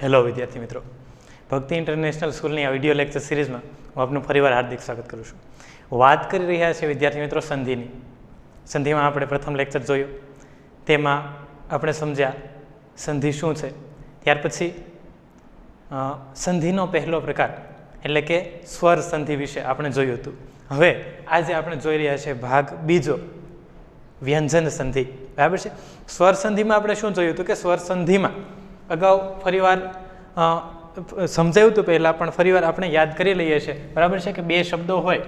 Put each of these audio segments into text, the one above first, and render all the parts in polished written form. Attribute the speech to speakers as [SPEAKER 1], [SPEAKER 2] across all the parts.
[SPEAKER 1] Hello વિદ્યાર્થી મિત્રો, ભક્તિ ઇન્ટરનેશનલ સ્કૂલની આ વિડીયો લેક્ચર સિરીઝમાં હું આપનું ફરીવાર હાર્દિક સ્વાગત કરું છું. વાત કરી રહ્યા છીએ વિદ્યાર્થી મિત્રો સંધિની. સંધિમાં આપણે પ્રથમ લેક્ચર જોયું, તેમાં આપણે સમજ્યા સંધિ શું છે. ત્યાર પછી સંધિનો પહેલો પ્રકાર એટલે કે સ્વર સંધિ વિશે આપણે જોયું હતું. હવે આજે આપણે જોઈ રહ્યા છીએ ભાગ બીજો, વ્યંજન સંધિ. બરાબર છે. સ્વર સંધિમાં આપણે શું જોયું હતું કે સ્વર સંધિમાં અગાઉ ફરીવાર સમજાયું હતું પહેલાં, પણ ફરીવાર આપણે યાદ કરી લઈએ છીએ. બરાબર છે કે બે શબ્દો હોય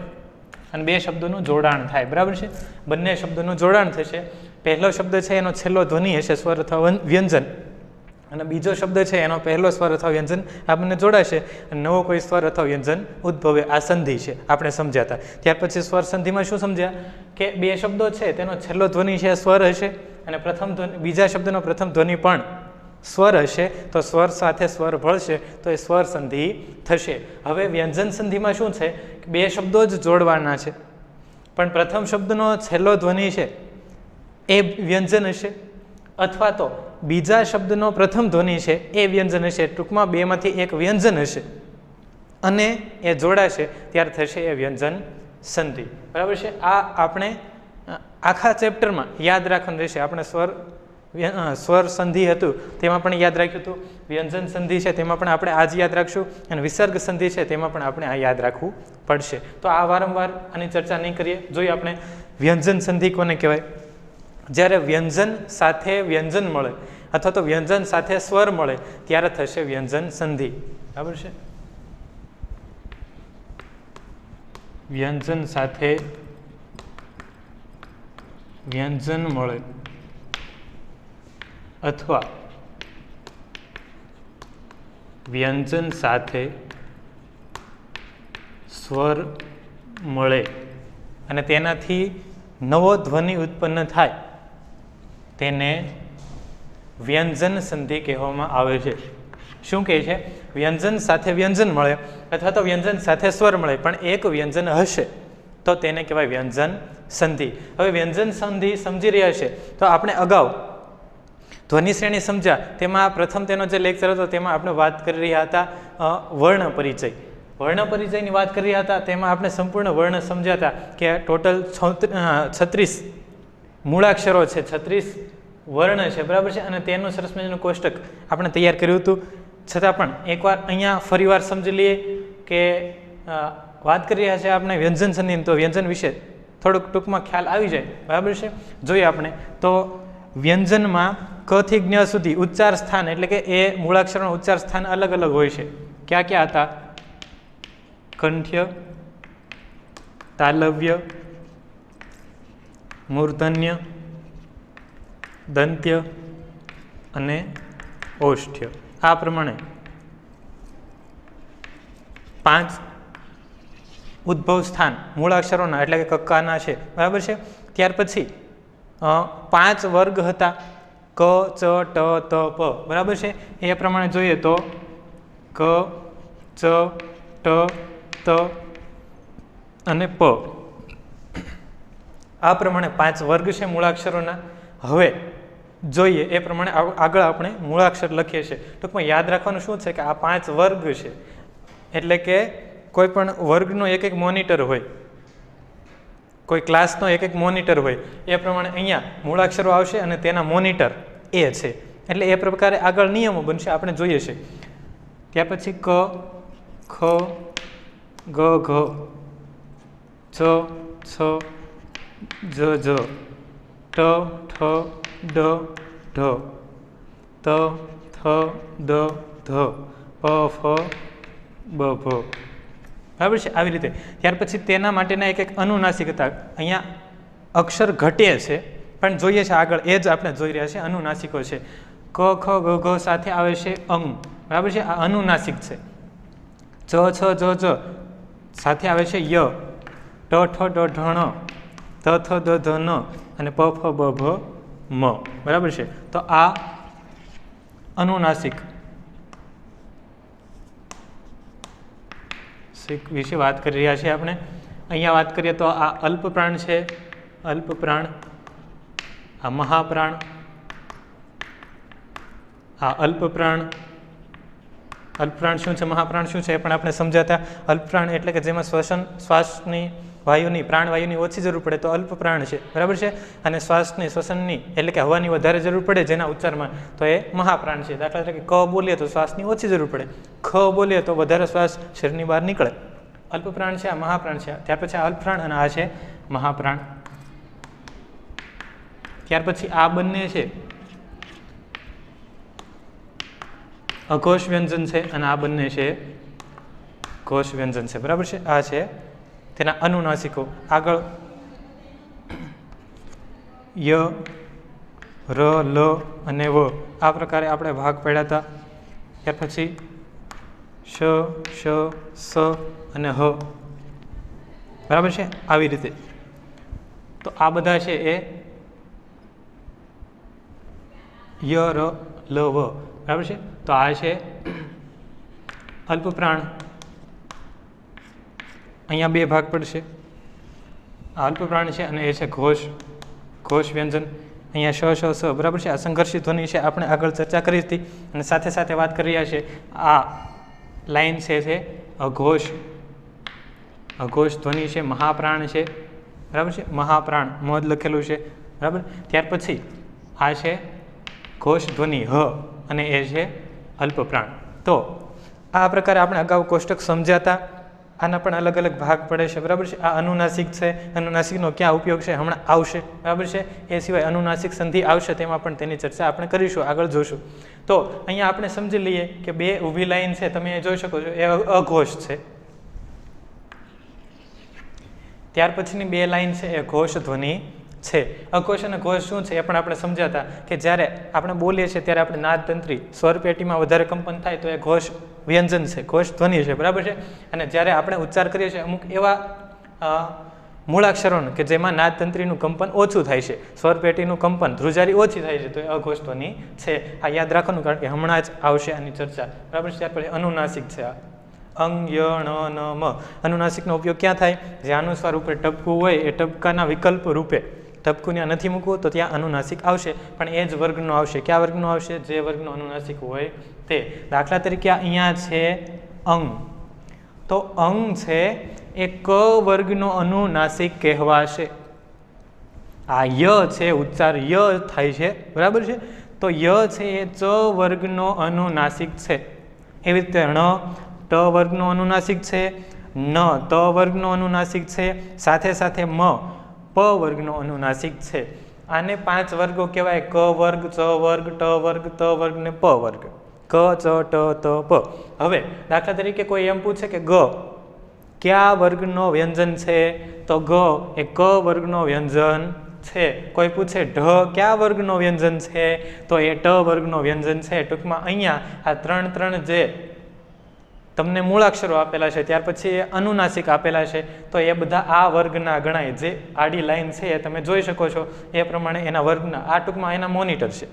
[SPEAKER 1] અને બે શબ્દોનું જોડાણ થાય. બરાબર છે. બંને શબ્દોનું જોડાણ થશે. પહેલો શબ્દ છે એનો છેલ્લો ધ્વનિ હશે સ્વર અથવા વ્યંજન, અને બીજો શબ્દ છે એનો પહેલો સ્વર અથવા વ્યંજન આપણને જોડાશે અને નવો કોઈ સ્વર અથવા વ્યંજન ઉદ્ભવે. આ સંધિ છે, આપણે સમજ્યા હતા. ત્યાર પછી સ્વર સંધિમાં શું સમજ્યા કે બે શબ્દો છે તેનો છેલ્લો ધ્વનિ છે સ્વર હશે અને પ્રથમ ધ્વનિ, બીજા શબ્દનો પ્રથમ ધ્વનિ પણ સ્વર હશે. તો સ્વર સાથે સ્વર ભળશે તો એ સ્વર સંધિ થશે. હવે વ્યંજન સંધિમાં શું છે, બે શબ્દો જ જોડવાના છે, પણ પ્રથમ શબ્દનો છેલ્લો ધ્વનિ છે એ વ્યંજન હશે, અથવા તો બીજા શબ્દનો પ્રથમ ધ્વનિ છે એ વ્યંજન હશે. ટૂંકમાં બેમાંથી એક વ્યંજન હશે અને એ જોડાશે ત્યારે થશે એ વ્યંજન સંધિ. બરાબર છે. આ આપણે આખા ચેપ્ટરમાં યાદ રાખવાનું રહેશે. આપણે સ્વર સંધિ હતું તેમાં પણ યાદ રાખ્યું હતું, વ્યંજન સંધિ છે તેમાં પણ આપણે આજ યાદ રાખશું, અને વિસર્ગ સંધિ છે તેમાં પણ આપણે આ યાદ રાખવું પડશે. તો આ વારંવાર આની ચર્ચા નહીં કરીએ. જોઈએ આપણે વ્યંજન સંધિ કોને કહેવાય. જ્યારે વ્યંજન સાથે વ્યંજન મળે અથવા તો વ્યંજન સાથે સ્વર મળે ત્યારે થશે વ્યંજન સંધિ. બરાબર છે. વ્યંજન સાથે વ્યંજન મળે અથવા વ્યંજન સાથે સ્વર મળે અને તેનાથી નવો ધ્વનિ ઉત્પન્ન થાય તેને વ્યંજન સંધિ કહેવામાં આવે છે. શું કહે છે? વ્યંજન સાથે વ્યંજન મળે અથવા તો વ્યંજન સાથે સ્વર મળે પણ એક વ્યંજન હશે તો તેને કહેવાય વ્યંજન સંધિ. હવે વ્યંજન સંધિ સમજી રહ્યા છે તો આપણે અગાઉ ધ્વનિ શ્રેણી સમજ્યા, તેમાં પ્રથમ તેનો જે લેક્ચર હતો તેમાં આપણે વાત કરી રહ્યા હતા વર્ણ પરિચય. વર્ણ પરિચયની વાત કરી રહ્યા હતા, તેમાં આપણે સંપૂર્ણ વર્ણ સમજ્યા હતા કે ટોટલ 36 મૂળાક્ષરો છે, 36 વર્ણ છે. બરાબર છે. અને તેનું સરસ મજાનું કોષ્ટક આપણે તૈયાર કર્યું હતું. છતાં પણ એકવાર અહીંયા ફરીવાર સમજી લઈએ કે વાત કરી રહ્યા છે આપણે વ્યંજન સંધિ, તો વ્યંજન વિશે થોડુંક ટૂંકમાં ખ્યાલ આવી જાય. બરાબર છે. જોઈએ આપણે તો વ્યંજનમાં ક થી જ્ઞ સુધી ઉચ્ચાર સ્થાન એટલે કે એ મૂળાક્ષરનું ઉચ્ચાર સ્થાન અલગ અલગ હોય છે. ક્યાં ક્યાં હતા? કંઠ્ય, તાલવ્ય, મૂર્ધન્ય, દંત્ય અને ઓષ્ઠ્ય. આ પ્રમાણે 5 ઉદ્ભવ સ્થાન મૂળાક્ષરોના એટલે કે કક્કાના છે. બરાબર છે. ત્યાર પછી 5 વર્ગ હતા, ક, ચ, ટ, ત, પ. બરાબર છે. એ પ્રમાણે જોઈએ તો ક, ચ, ટ, ત અને પ. આ પ્રમાણે 5 વર્ગ છે મૂળાક્ષરોના. હવે જોઈએ એ પ્રમાણે આગળ આપણે મૂળાક્ષર લખીએ છીએ. ટૂંકમાં યાદ રાખવાનું શું છે કે આ 5 વર્ગ છે એટલે કે કોઈ પણ વર્ગનો એક એક મોનિટર હોય, કોઈ ક્લાસનો એક એક મોનિટર હોય, એ પ્રમાણે અહીંયા મૂળાક્ષરો આવશે અને તેના મોનિટર એ છે. એટલે એ પ્રકારે આગળ નિયમો બનશે, આપણે જોઈએ છે. ત્યાર પછી ક, ખ, ગ, ઘ, ચ, છ, જ, જ, ટ, ઠ, ડ, ઢ, ત, થ, દ, ધ, પ, ફ, બ, ભ. બરાબર છે. આવી રીતે ત્યાર પછી તેના માટેના એક એક અનુનાસિકતા. અહીંયા અક્ષર ઘટે છે પણ જોઈએ છે આગળ એ જ આપણે જોઈ રહ્યા છીએ અનુનાસિકો છે. ક, ખ, ગ, ઘ સાથે આવે છે અંગ. બરાબર છે. આ અનુનાસિક છે. ચ, છ, જ, જ સાથે આવે છે ય, ટ, ઠ, ડ, ઢ, ત, થ, દ, ધ, ન અને પ, ફ, બ, ભ, મ. બરાબર છે. તો આ અનુનાસિક વિશે વાત કરી રહ્યા છીએ આપણે. અહીંયા વાત કરીએ તો આ અલ્પ પ્રાણ છે, અલ્પ પ્રાણ, આ મહાપ્રાણ, આ અલ્પ પ્રાણ, અલ્પપ્રાણ શું છે, મહાપ્રાણ શું છે એ પણ આપણે સમજાતા. અલ્પપ્રાણ એટલે કે જેમાં શ્વાસની વાયુની પ્રાણવાયુની ઓછી જરૂર પડે તો અલ્પ પ્રાણ છે, બરાબર છે. અને શ્વાસની એટલે કે હવાની વધારે જરૂર પડે જેના ઉચ્ચારમાં તો એ મહાપ્રાણ છે. દાખલા તરીકે ક બોલીએ તો શ્વાસની ઓછી જરૂર પડે, ખ બોલીએ તો વધારે શ્વાસ શરીરની બહાર નીકળે. અલ્પપ્રાણ છે, આ મહાપ્રાણ છે. ત્યાર પછી આ અલ્પપ્રાણ અને આ છે મહાપ્રાણ. ત્યાર પછી આ બંને છે અઘોષ વ્યંજન છે અને આ બંને છે ઘોષ વ્યંજન છે, બરાબર છે. આ છે તેના અનુનાસિકો. આગળ ય, ર, લ અને વ આ પ્રકારે આપણે ભાગ પાડ્યા હતા. ત્યાર પછી શ, શ, સ અને હ, બરાબર છે. આવી રીતે તો આ બધા છે એ ય, ર, લ, વ, બરાબર છે. તો આ છે અલ્પપ્રાણ. અહીંયા બે ભાગ પડશે. આ અલ્પપ્રાણ છે અને એ છે ઘોષ વ્યંજન. અહીંયા શ, શ, સ, બરાબર છે. આ સંઘર્ષિત ધ્વનિ છે, આપણે આગળ ચર્ચા કરી હતી અને સાથે સાથે વાત કરી રહ્યા છે. આ લાઈન છે તે અઘોષ ધ્વનિ છે, મહાપ્રાણ છે, બરાબર છે. મહાપ્રાણ મોજ લખેલું છે, બરાબર. ત્યાર પછી આ છે ઘોષ ધ્વનિ હ અને એ છે અલ્પપ્રાણ. તો આ પ્રકારે આપણે અગાઉ કોષ્ટક સમજાતા. આના પણ અલગ અલગ ભાગ પડે છે, બરાબર છે. આ અનુનાસિક છે, અનુનાસિકનો ક્યાં ઉપયોગ છે હમણાં આવશે, બરાબર છે. એ સિવાય અનુનાસિક સંધિ આવશે તેમાં પણ તેની ચર્ચા આપણે કરીશું, આગળ જોશું. તો અહીંયા આપણે સમજી લઈએ કે બે ઊભી લાઈન છે, તમે જોઈ શકો છો, એ અઘોષ છે. ત્યાર પછીની બે લાઈન છે એ ઘોષ ધ્વનિ છે. અઘોષ અને ઘોષ શું છે એ પણ આપણે સમજાતા કે જ્યારે આપણે બોલીએ છીએ ત્યારે આપણે નાદતંત્રી સ્વરપેટીમાં વધારે કંપન થાય તો એ ઘોષ વ્યંજન છે, ઘોષ ધ્વનિ છે, બરાબર છે. અને જ્યારે આપણે ઉચ્ચાર કરીએ છીએ અમુક એવા મૂળાક્ષરોનું કે જેમાં નાદતંત્રીનું કંપન ઓછું થાય છે, સ્વરપેટીનું કંપન ધ્રુજારી ઓછી થાય છે, તો એ અઘોષ ધ્વનિ છે. આ યાદ રાખવાનું કારણ કે હમણાં જ આવશે આની ચર્ચા, બરાબર છે. ત્યાર પછી અનુનાસિક છે. આ અંગ, ય, ણ, ન, મ. અનુનાસિકનો ઉપયોગ ક્યાં થાય? જે અનુસ્વાર ઉપર ટપકું હોય એ ટપકાના વિકલ્પ રૂપે ટપકું ત્યાં નથી મૂકવું તો ત્યાં અનુનાસિક આવશે, પણ એ જ વર્ગનો આવશે. કયા વર્ગનો આવશે? જે વર્ગનો અનુનાસિક હોય તે. દાખલા તરીકે અહીંયા છે અંગ, તો અંગ છે એ ક વર્ગનો અનુનાસિક કહેવાશે. આ ય છે, ઉચ્ચાર ય થાય છે, બરાબર છે. તો ય છે એ ચ વર્ગનો અનુનાસિક છે. એવી રીતે ણ ટ વર્ગનો અનુનાસિક છે, ન ત વર્ગનો અનુનાસિક છે, સાથે સાથે મ પ વર્ગનો અનુનાસિક છે. આને 5 વર્ગો કહેવાય: ક વર્ગ, ચ વર્ગ, ટ વર્ગ, ત વર્ગ ને પ વર્ગ. ક, ચ, ટ, ત, પ. હવે દાખલા તરીકે કોઈ એમ પૂછે કે ગ કયા વર્ગનો વ્યંજન છે, તો ગ એ ક વર્ગનો વ્યંજન છે. કોઈ પૂછે ઢ કયા વર્ગનો વ્યંજન છે, તો એ ટ વર્ગનો વ્યંજન છે. ટૂંકમાં અહીંયા આ ત્રણ જે તમને મૂળાક્ષરો આપેલા છે, ત્યાર પછી એ અનુનાસિક આપેલા છે, તો એ બધા આ વર્ગના ગણાય. જે આડી લાઈન છે એ તમે જોઈ શકો છો એ પ્રમાણે એના વર્ગના, આ ટૂંકમાં એના મોનિટર છે,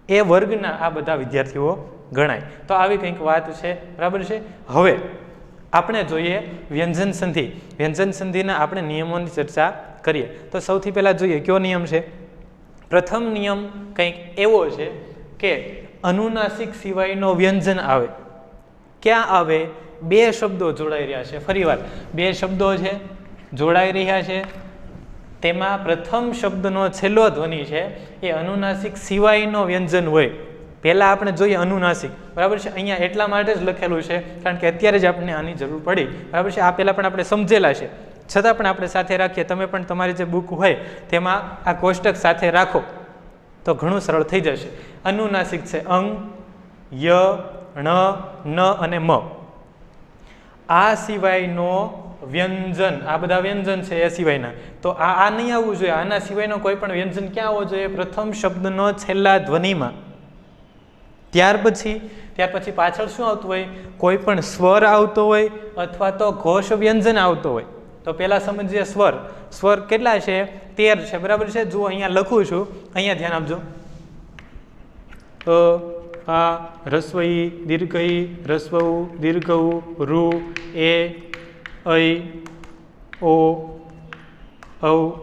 [SPEAKER 1] એ વર્ગના આ બધા વિદ્યાર્થીઓ ગણાય. તો આવી કંઈક વાત છે, બરાબર છે. હવે આપણે જોઈએ વ્યંજન સંધિ. વ્યંજન સંધિના આપણે નિયમોની ચર્ચા કરીએ. તો સૌથી પહેલાં જોઈએ કયો નિયમ છે. પ્રથમ નિયમ કંઈક એવો છે કે અનુનાસિક સિવાયનો વ્યંજન આવે. ક્યાં આવે? બે શબ્દો જોડાઈ રહ્યા છે. ફરીવાર બે શબ્દો છે જોડાઈ રહ્યા છે, તેમાં પ્રથમ શબ્દનો છેલ્લો ધ્વનિ છે એ અનુનાસિક સિવાયનો વ્યંજન હોય. પહેલાં આપણે જોઈએ અનુનાસિક, બરાબર છે. અહીંયા એટલા માટે જ લખેલું છે કારણ કે અત્યારે જ આપણને આની જરૂર પડી, બરાબર છે. આ પહેલાં પણ આપણે સમજેલા છે, છતાં પણ આપણે સાથે રાખીએ. તમે પણ તમારી જે બુક હોય તેમાં આ કોષ્ટક સાથે રાખો તો ઘણું સરળ થઈ જશે. અનુનાસિક છે અંગ, ય, ણ, ન અને મ. આ સિવાયનો વ્યંજન, આ બધા વ્યંજન છે એ સિવાયના, તો આ નહીં આવવું જોઈએ. આના સિવાયનો કોઈ પણ વ્યંજન ક્યાં આવવો જોઈએ? પ્રથમ શબ્દનો છેલ્લા ધ્વનિમાં. ત્યાર પછી પાછળ શું આવતું હોય? કોઈ પણ સ્વર આવતો હોય અથવા તો ઘોષ વ્યંજન આવતો હોય. તો પહેલા સમજીએ સ્વર. સ્વર કેટલા છે? 13 છે, બરાબર છે. જુઓ અહીંયા લખું છું, અહીંયા ધ્યાન આપજો. આ રસ્વઈ, દીર્ઘઈ, રસ્વઉ, દીર્ઘઉ, રૂ, એ, ઐ, ઓ, ઔ,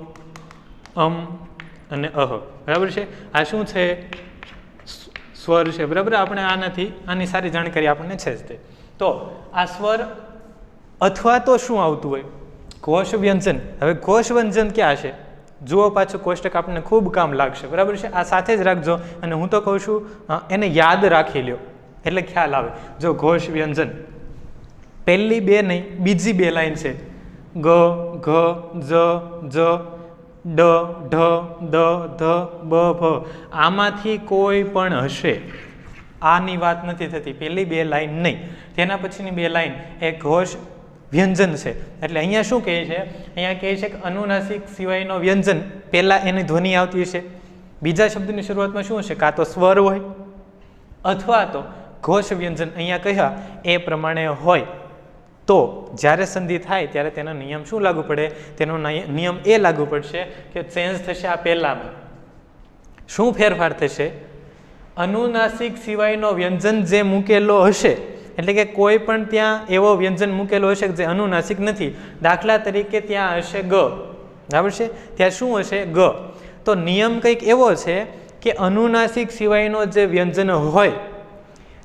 [SPEAKER 1] અને અહ, બરાબર છે. આ શું છે? સ્વર છે, બરાબર. આપણે આની સારી જાણકારી આપણને છે જ તે. તો આ સ્વર અથવા તો શું આવતું હોય? ઘોષ વ્યંજન. હવે ઘોષ વ્યંજન ક્યાં છે? જુઓ પાછું કોષ્ટક આપણને ખૂબ કામ લાગશે, બરાબર છે. આ સાથે જ રાખજો અને હું તો કહું છું એને યાદ રાખી લ્યો એટલે ખ્યાલ આવે. જો ઘોષ વ્યંજન પહેલી બે નહીં, બીજી બે લાઈન છે, ગ, ઘ, જ, જ, ડ, ઢ, દ, ધ, બ, ભ. આમાંથી કોઈ પણ હશે, આની વાત નથી થતી. પહેલી બે લાઈન નહીં, તેના પછીની બે લાઈન એ ઘોષ વ્યંજન છે. એટલે અહીંયા શું કહે છે? અહીંયા કહે છે કે અનુનાસિક સિવાયનો વ્યંજન પહેલાં એની ધ્વનિ આવતી હશે, બીજા શબ્દની શરૂઆતમાં શું હશે? કાં તો સ્વર હોય અથવા તો ઘોષ વ્યંજન અહીંયા કહ્યા એ પ્રમાણે હોય. તો જ્યારે સંધિ થાય ત્યારે તેનો નિયમ શું લાગુ પડે? તેનો નિયમ એ લાગુ પડશે કે ચેન્જ થશે આ પહેલામાં. શું ફેરફાર થશે? અનુનાસિક સિવાયનો વ્યંજન જે મૂકેલો હશે, એટલે કે કોઈ પણ ત્યાં એવો વ્યંજન મૂકેલો હશે જે અનુનાસિક નથી. દાખલા તરીકે ત્યાં હશે ગ, બરાબર છે. ત્યાં શું હશે? ગ. તો નિયમ કંઈક એવો છે કે અનુનાસિક સિવાયનો જે વ્યંજન હોય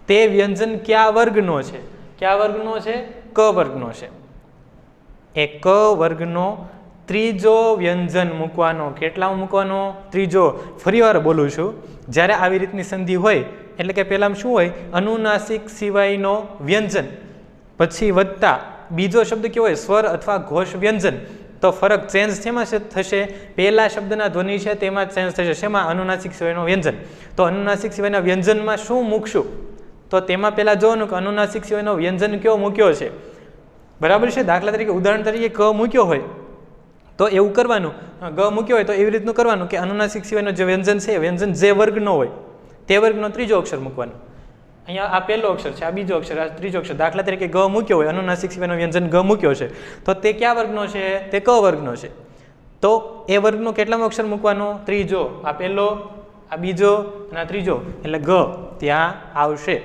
[SPEAKER 1] તે વ્યંજન કયા વર્ગનો છે? કયા વર્ગનો છે? ક વર્ગનો છે. એ ક વર્ગનો ત્રીજો વ્યંજન મૂકવાનો. કેટલા મૂકવાનો? ત્રીજો. ફરીવાર બોલું છું, જ્યારે આવી રીતની સંધિ હોય એટલે કે પહેલાં શું હોય? અનુનાસિક સિવાયનો વ્યંજન, પછી વત્તા બીજો શબ્દ કેવો હોય? સ્વર અથવા ઘોષ વ્યંજન. તો ફરક ચેન્જ શેમાં થશે? પહેલા શબ્દના ધ્વનિ છે તેમાં ચેન્જ થશે. શેમાં? અનુનાસિક સિવાયનો વ્યંજન. તો અનુનાસિક સિવાયના વ્યંજનમાં શું મૂકશું? તો તેમાં પહેલાં જોવાનું કે અનુનાસિક સિવાયનો વ્યંજન કયો મૂક્યો છે, બરાબર છે. દાખલા તરીકે ઉદાહરણ તરીકે ક મૂક્યો હોય તો એવું કરવાનું, ગ મૂક્યો હોય તો એવી રીતનું કરવાનું કે અનુનાસિક સિવાયનો જે વ્યંજન છે વ્યંજન જે વર્ગનો હોય તે વર્ગનો ત્રીજો અક્ષર મૂકવાનો. અહીંયા આ પહેલો અક્ષર છે, આ બીજો અક્ષર, આ ત્રીજો અક્ષર. દાખલા તરીકે ગ મૂક્યો હોય, અનુનાસિક સિવાયનો વ્યંજન ગ મૂક્યો છે, તો તે કયા વર્ગનો છે? તે ક વર્ગનો છે. તો એ વર્ગનો કેટલામો અક્ષર મૂકવાનો? ત્રીજો. આ પહેલો, આ બીજો અને આ ત્રીજો, એટલે ગ ત્યાં આવશે.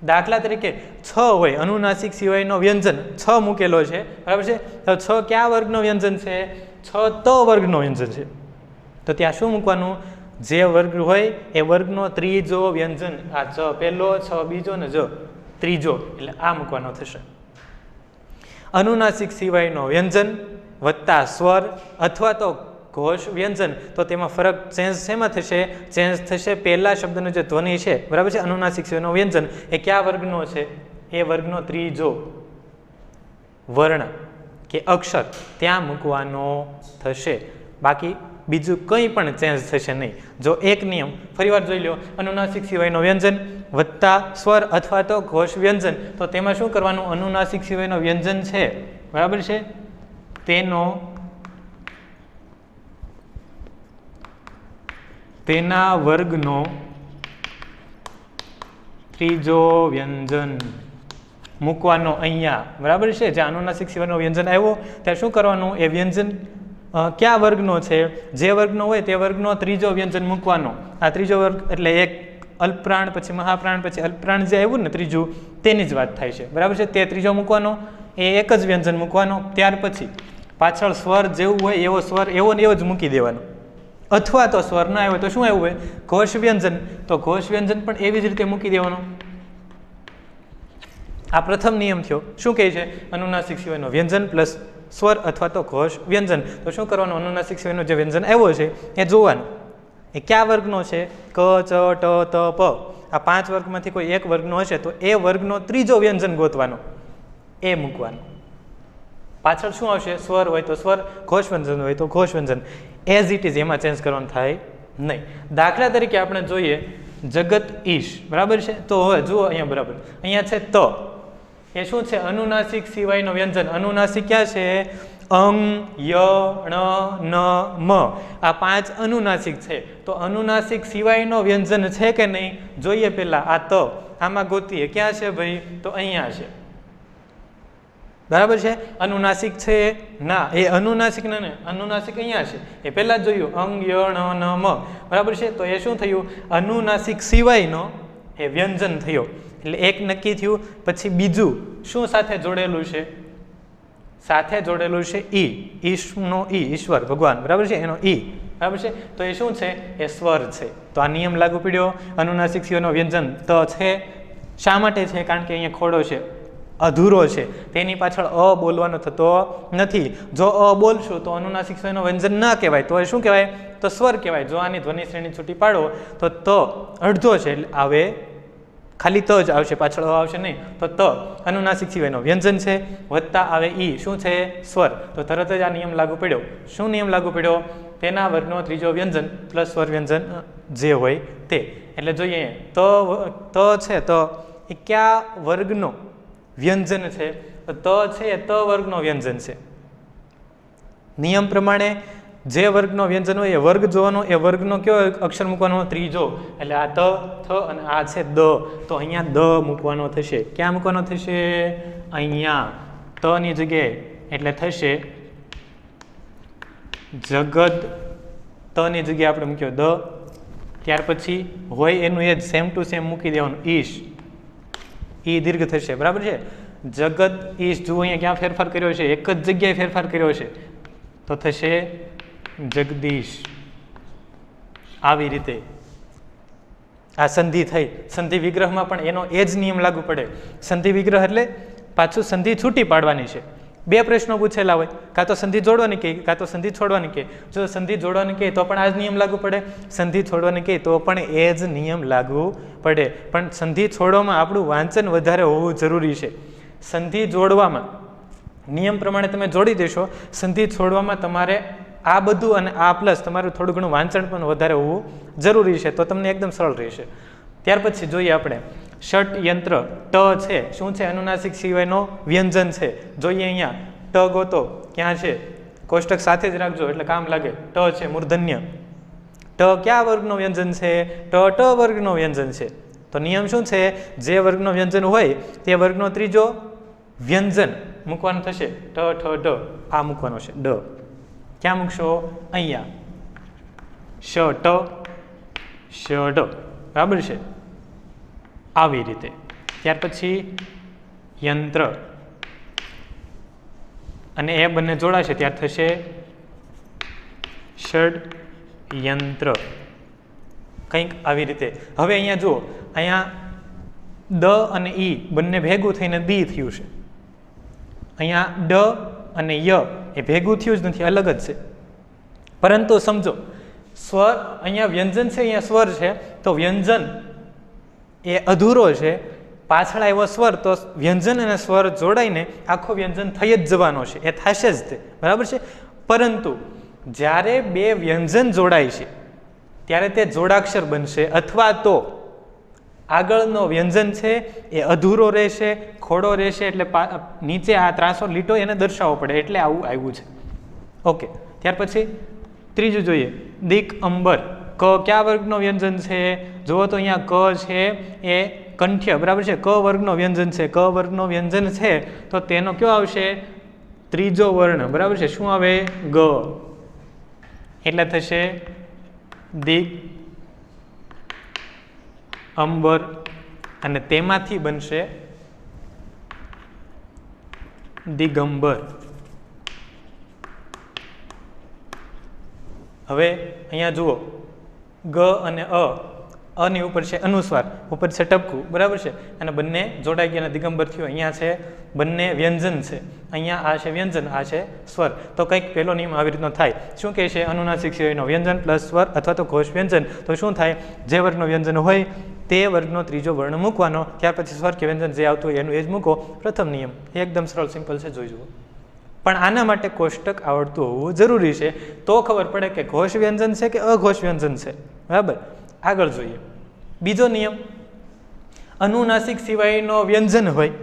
[SPEAKER 1] દાખલા તરીકે છ હોય, અનુનાસિક સિવાયનો વ્યંજન છ મૂકેલો છે, બરાબર છે. તો છ કયા વર્ગનો વ્યંજન છે? છ ત વર્ગનો વ્યંજન છે. તો ત્યાં શું મૂકવાનું? જે વર્ગ હોય એ વર્ગનો ત્રીજો વ્યંજન. આ છ પહેલો, છ બીજો ને જ ત્રીજો, એટલે આ મૂકવાનો થશે. અનુનાસિક સિવાયનો વ્યંજન વત્તા સ્વર અથવા તો ઘોષ વ્યંજન. તો તેમાં ફરક ચેન્જ શેમાં થશે? ચેન્જ થશે પહેલા શબ્દનો જે ધ્વનિ છે, બરાબર છે. અનુનાસિક સિવાયનો વ્યંજન એ કયા વર્ગનો છે? એ વર્ગનો ત્રીજો વર્ણ કે અક્ષર ત્યાં મૂકવાનો થશે. બાકી બીજું કંઈ પણ ચેન્જ થશે નહીં. જો એક નિયમ ફરીવાર જોઈ લો, અનુનાસિક સિવાયનો વ્યંજન વત્તા સ્વર અથવા તો ઘોષ વ્યંજન. તો તેમાં શું કરવાનું? અનુનાસિક સિવાયનો વ્યંજન છે, બરાબર છે, તેના વર્ગનો ત્રીજો વ્યંજન મૂકવાનો અહીંયા, બરાબર છે. જે અનુનાસિક સિવાયનો વ્યંજન આવ્યો ત્યારે શું કરવાનું? એ વ્યંજન કયા વર્ગનો છે? જે વર્ગનો હોય તે વર્ગનો ત્રીજો વ્યંજન મૂકવાનો. આ ત્રીજો વર્ગ એટલે એક અલ્પપ્રાણ, પછી મહાપ્રાણ, પછી અલ્પપ્રાણ જે આવ્યું ને ત્રીજું, તેની જ વાત થાય છે, બરાબર છે. તે ત્રીજો મૂકવાનો, એ એક જ વ્યંજન મૂકવાનો. ત્યાર પછી પાછળ સ્વર જેવું હોય એવો સ્વર એવો ને એવો જ મૂકી દેવાનો. અથવા તો સ્વર ના આવ્યો તો શું આવ્યું હોય? ઘોષ વ્યંજન. તો ઘોષ વ્યંજન પણ એવી જ રીતે મૂકી દેવાનો. આ પ્રથમ નિયમ થયો. શું કહે છે? અનુનાસિક સિવાયનો વ્યંજન પ્લસ સ્વર અથવા તો ઘોષ વ્યંજન. તો શું કરવાનું? અનુનાસિક સિવાયનો જે વ્યંજન આવ્યો છે એ જોવાનું, એ કયા વર્ગનો છે? ક, ચ, ટ, ત, પ. આ 5 વર્ગમાંથી કોઈ એક વર્ગનો હશે તો એ વર્ગનો ત્રીજો વ્યંજન ગોતવાનો, એ મૂકવાનો. પાછળ શું આવશે? સ્વર હોય તો સ્વર, ઘોષ વ્યંજન હોય તો ઘોષ વ્યંજન. એઝ ઇટ ઇઝ, એમાં ચેન્જ કરવાનું થાય નહીં. દાખલા તરીકે આપણે જોઈએ જગત ઈશ, બરાબર છે. તો હવે જુઓ અહીંયા, બરાબર, અહીંયા છે ત. એ શું છે? અનુનાસિક સિવાયનો વ્યંજન. અનુનાસિક ક્યાં છે? અંગ, ય, ણ, ન, મ. આ 5 અનુનાસિક છે. તો અનુનાસિક સિવાયનો વ્યંજન છે કે નહીં જોઈએ. પહેલા આ ત, આમાં ગોતીએ. ક્યાં છે ભાઈ? તો અહીંયા છે, બરાબર છે. અનુનાસિક છે? ના, એ અનુનાસિક ને અનુનાસિક અહીંયા છે. એ પહેલા જ જોયું, અંગ, ય, ણ, ન, મ, બરાબર છે. તો એ શું થયું? અનુનાસિક સિવાયનો એ વ્યંજન થયો. એટલે એક નક્કી થયું. પછી બીજું શું સાથે જોડેલું છે? સાથે જોડેલું છે ઈ, ઈશનો ઈ, ઈશ્વર ભગવાન, બરાબર છે, એનો ઈ, બરાબર છે, તો એ શું છે? એ સ્વર છે. તો આ નિયમ લાગુ પડ્યો. અનુનાસિક સિવાયનો વ્યંજન ત છે. શા માટે છે? કારણ કે અહીંયા ખોડો છે, અધૂરો છે, તેની પાછળ અ બોલવાનો થતો નથી. જો અ બોલશું તો અનુનાસિક સિવાયનો વ્યંજન ન કહેવાય, તો એ શું કહેવાય? તો સ્વર કહેવાય. જો આની ધ્વનિ શ્રેણી છૂટી પાડો તો ત અડધો છે એટલે આવે, ખાલી ત જ આવશે, પાછળ અ આવશે નહીં. તો ત અનુનાસિક સિવાયનો વ્યંજન છે, વત્તા આવે ઈ, શું છે? સ્વર. તો તરત જ આ નિયમ લાગુ પડ્યો. શું નિયમ લાગુ પડ્યો? તેના વર્ગનો ત્રીજો વ્યંજન પ્લસ સ્વર વ્યંજન જે હોય તે. એટલે જોઈએ ત છે, તો એ કયા વર્ગનો વ્યંજન છે? તો ત છે એ ત વર્ગનો વ્યંજન છે. નિયમ પ્રમાણે જે વર્ગનો વ્યંજન હોય એ વર્ગ જોવાનો, એ વર્ગનો કયો અક્ષર મૂકવાનો? ત્રીજો. એટલે આ ત, થ અને આ છે દ, તો અહીંયા દ મૂકવાનો થશે. ક્યાં મૂકવાનો થશે? અહીંયા ત ની જગ્યાએ. એટલે થશે જગદ, ત ની જગ્યાએ આપણે મૂક્યો દ. ત્યાર પછી હોય એનું એ જ સેમ ટુ સેમ મૂકી દેવાનું ઈશ, ઈ દીર્ઘ થશે, બરાબર છે. જગદ ઈશ. જુઓ અહીંયા ક્યાં ફેરફાર કર્યો છે? એક જ જગ્યાએ ફેરફાર કર્યો છે, તો થશે જગદીશ. આવી રીતે આ સંધિ થઈ. સંધિ વિગ્રહમાં પણ એનો એ જ નિયમ લાગુ પડે. સંધિ વિગ્રહ એટલે પાછું સંધિ છૂટી પાડવાની છે. બે પ્રશ્નો પૂછેલા હોય, કાં તો સંધિ જોડવાની કહે, કાં તો સંધિ છોડવાની કહે. જો સંધિ જોડવાની કહે તો પણ આ જ નિયમ લાગુ પડે, સંધિ છોડવાની કહે તો પણ એ જ નિયમ લાગુ પડે. પણ સંધિ છોડવામાં આપણું વાંચન વધારે હોવું જરૂરી છે. સંધિ જોડવામાં નિયમ પ્રમાણે તમે જોડી દેશો, સંધિ છોડવામાં તમારે આ બધું અને આ પ્લસ તમારું થોડું ઘણું વાંચન પણ વધારે હોવું જરૂરી છે, તો તમને એકદમ સરળ રહેશે. ત્યાર પછી જોઈએ આપણે ષટ યંત્ર. ટ છે, શું છે? અનુનાસિક સિવાયનો વ્યંજન છે. જોઈએ અહીંયા ટ ગોતો, ક્યાં છે? કોષ્ટક સાથે જ રાખજો એટલે કામ લાગે. ટ છે મૂર્ધન્ય. ટ કયા વર્ગનો વ્યંજન છે? ટ વર્ગનો વ્યંજન છે. તો નિયમ શું છે? જે વર્ગનો વ્યંજન હોય તે વર્ગનો ત્રીજો વ્યંજન મૂકવાનું થશે. ટ ઠ ડ આ મૂકવાનો છે. ડ ક્યાં મૂકશો? અહીંયા. શ ટ શ ડ, બરાબર છે, આવી રીતે. ત્યાર પછી યંત્ર, અને એ બંને જોડાશે ત્યાર થશે ષડ યંત્ર, કંઈક આવી રીતે. હવે અહીંયા જુઓ, અહીંયા દ અને ઈ બંને ભેગું થઈને દી થયું છે. અહીંયા ડ અને ય એ ભેગું થયું જ નથી, અલગ જ છે. પરંતુ સમજો સ્વર, અહીંયા વ્યંજન છે, અહીંયા સ્વર છે, તો વ્યંજન એ અધૂરો છે, પાછળ આવ્યો સ્વર, તો વ્યંજન અને સ્વર જોડાઈને આખો વ્યંજન થઈ જ જવાનો છે, એ થશે જ તે, બરાબર છે. પરંતુ જ્યારે બે વ્યંજન જોડાય છે ત્યારે તે જોડાક્ષર બનશે, અથવા તો આગળનો વ્યંજન છે એ અધૂરો રહેશે, ખોડો રહેશે, એટલે નીચે આ ત્રાસો લીટો એને દર્શાવવો પડે, એટલે આવું આવ્યું છે. ઓકે. ત્યાર પછી ત્રીજું જોઈએ, દિક અંબર. ક કયા વર્ગનો વ્યંજન છે? જુઓ તો અહીંયા ક છે એ કંઠ્ય, બરાબર છે, ક વર્ગનો વ્યંજન છે. ક વર્ગનો વ્યંજન છે તો તેનો કયો આવશે? ત્રીજો વર્ણ, બરાબર છે. શું આવે? ગ. એટલે થશે દિક અંબર, અને તેમાંથી બનશે દિગંબર. હવે અહીંયા જુઓ, ગ અને અ ની ઉપર છે અનુસ્વાર, ઉપર છે ટપકું, બરાબર છે, અને બંને જોડાઈ ગયા અને દિગંબર થયું. અહીંયા છે બંને વ્યંજન છે, અહીંયા આ છે વ્યંજન, આ છે સ્વર. તો કંઈક પહેલો નિયમ આવી રીતનો થાય. શું કહે છે? અનુનાસિક સિવાયનો વ્યંજન પ્લસ સ્વર અથવા તો ઘોષ વ્યંજન. તો શું થાય? જે વર્ગનો વ્યંજન હોય તે વર્ગનો ત્રીજો વર્ણ મૂકવાનો, ત્યાર પછી સ્વર કે વ્યંજન જે આવતું હોય એનું એ જ મૂકો. પ્રથમ નિયમ એકદમ સરળ સિમ્પલ છે, જોઈ જુઓ. પણ આના માટે કોષ્ટક આવડતું હોવું જરૂરી છે, તો ખબર પડે કે ઘોષ વ્યંજન છે કે અઘોષ વ્યંજન છે, બરાબર. આગળ જોઈએ બીજો નિયમ, અનુનાસિક સિવાયનો વ્યંજન હોય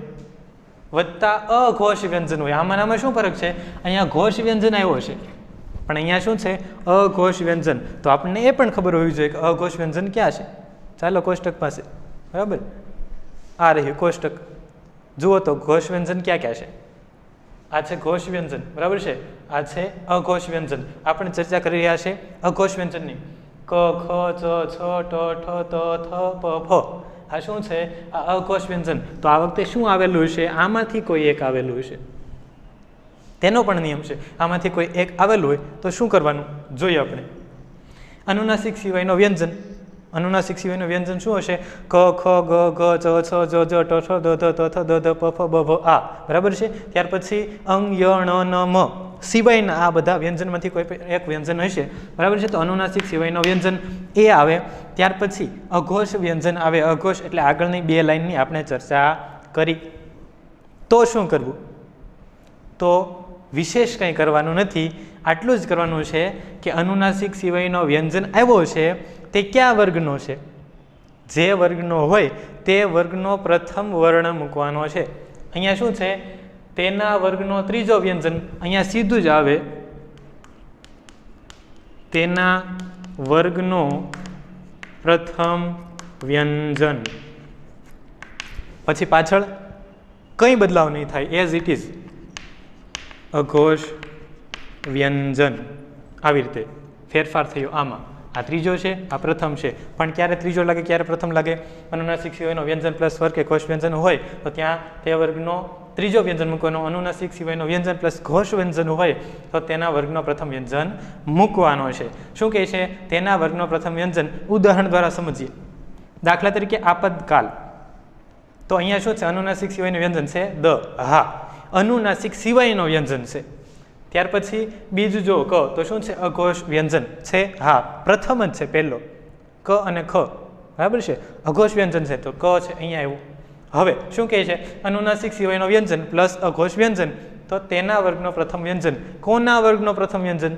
[SPEAKER 1] વત્તા અઘોષ વ્યંજન હોય. આમાં શું ફરક છે? અહીંયા ઘોષ વ્યંજન આવ્યો છે, પણ અહીંયા શું છે? અઘોષ વ્યંજન. તો આપણને એ પણ ખબર હોવી જોઈએ કે અઘોષ વ્યંજન ક્યાં છે. ચાલો કોષ્ટક પાસે, બરાબર, આ રહ્યું કોષ્ટક. જુઓ તો ઘોષ વ્યંજન ક્યાં ક્યાં છે? આ છે ઘોષ વ્યંજન, બરાબર છે, આ છે અઘોષ વ્યંજન. આપણે ચર્ચા કરી રહ્યા છે અઘોષ વ્યંજનની. ક, ખ, ચ, છ, ટ, ઠ, ત, થ, પ, ફ. આ શું છે? આ અઘોષ વ્યંજન. તો આ વખતે શું આવેલું છે? આમાંથી કોઈ એક આવેલું છે. તેનો પણ નિયમ છે. આમાંથી કોઈ એક આવેલું હોય તો શું કરવાનું જોઈએ આપણે. અનુનાસિક સિવાયનો વ્યંજન, અનુનાસિક સિવાયનું વ્યંજન શું હશે? ક, ખ, ગ, ઘ, ચ, છ, જ, જ, ટ, ઠ, દ, ધ, ત, થ, દ, ધ, પ, ફ, બ, ભ, આ. બરાબર છે. ત્યાર પછી અંગ, ય, ણ, ન, મ સિવાયના આ બધા વ્યંજનમાંથી કોઈ એક વ્યંજન હશે. બરાબર છે. તો અનુનાસિક સિવાયનો વ્યંજન એ આવે. ત્યાર પછી અઘોષ વ્યંજન આવે. અઘોષ એટલે આગળની 2 લાઇનની આપણે ચર્ચા કરી. તો શું કરવું? તો વિશેષ કંઈ કરવાનું નથી. આટલું જ કરવાનું છે કે અનુનાસિક સિવાયનો વ્યંજન આવ્યો છે તે કયા વર્ગનો છે? જે વર્ગનો હોય તે વર્ગનો પ્રથમ વર્ણ મૂકવાનો છે. અહીંયા શું છે? તેના વર્ગનો ત્રીજો વ્યંજન. અહીંયા સીધું જ આવે તેના વર્ગનો પ્રથમ વ્યંજન. પછી પાછળ કંઈ બદલાવ નહીં થાય, એઝ ઇટ ઇઝ અઘોષ વ્યંજન. આવી રીતે ફેરફાર થયો આમાં. આ ત્રીજો છે, આ પ્રથમ છે. પણ ક્યારે ત્રીજો લાગે, ક્યારે પ્રથમ લાગે? અનુનાસિક સિવાયનો વ્યંજન પ્લસ વર્ગ કે ઘોષ વ્યંજન હોય તો ત્યાં તે વર્ગનો ત્રીજો વ્યંજન મૂકવાનો. અનુનાસિક સિવાયનો વ્યંજન પ્લસ ઘોષ વ્યંજન હોય તો તેના વર્ગનો પ્રથમ વ્યંજન મૂકવાનો છે. શું કહે છે? તેના વર્ગનો પ્રથમ વ્યંજન. ઉદાહરણ દ્વારા સમજીએ. દાખલા તરીકે આપદકાલ. તો અહીંયા શું છે? અનુનાસિક સિવાયનું વ્યંજન છે દ. હા, અનુનાસિક સિવાયનો વ્યંજન છે. ત્યાર પછી બીજું જો ક તો શું છે? અઘોષ વ્યંજન છે. હા, પ્રથમ જ છે, પહેલો ક અને ખ. બરાબર છે. અઘોષ વ્યંજન છે તો ક છે અહીંયા આવ્યું. હવે શું કહે છે? અનુનાસિક સિવાયનો વ્યંજન પ્લસ અઘોષ વ્યંજન તો તેના વર્ગનો પ્રથમ વ્યંજન. કોના વર્ગનો પ્રથમ વ્યંજન?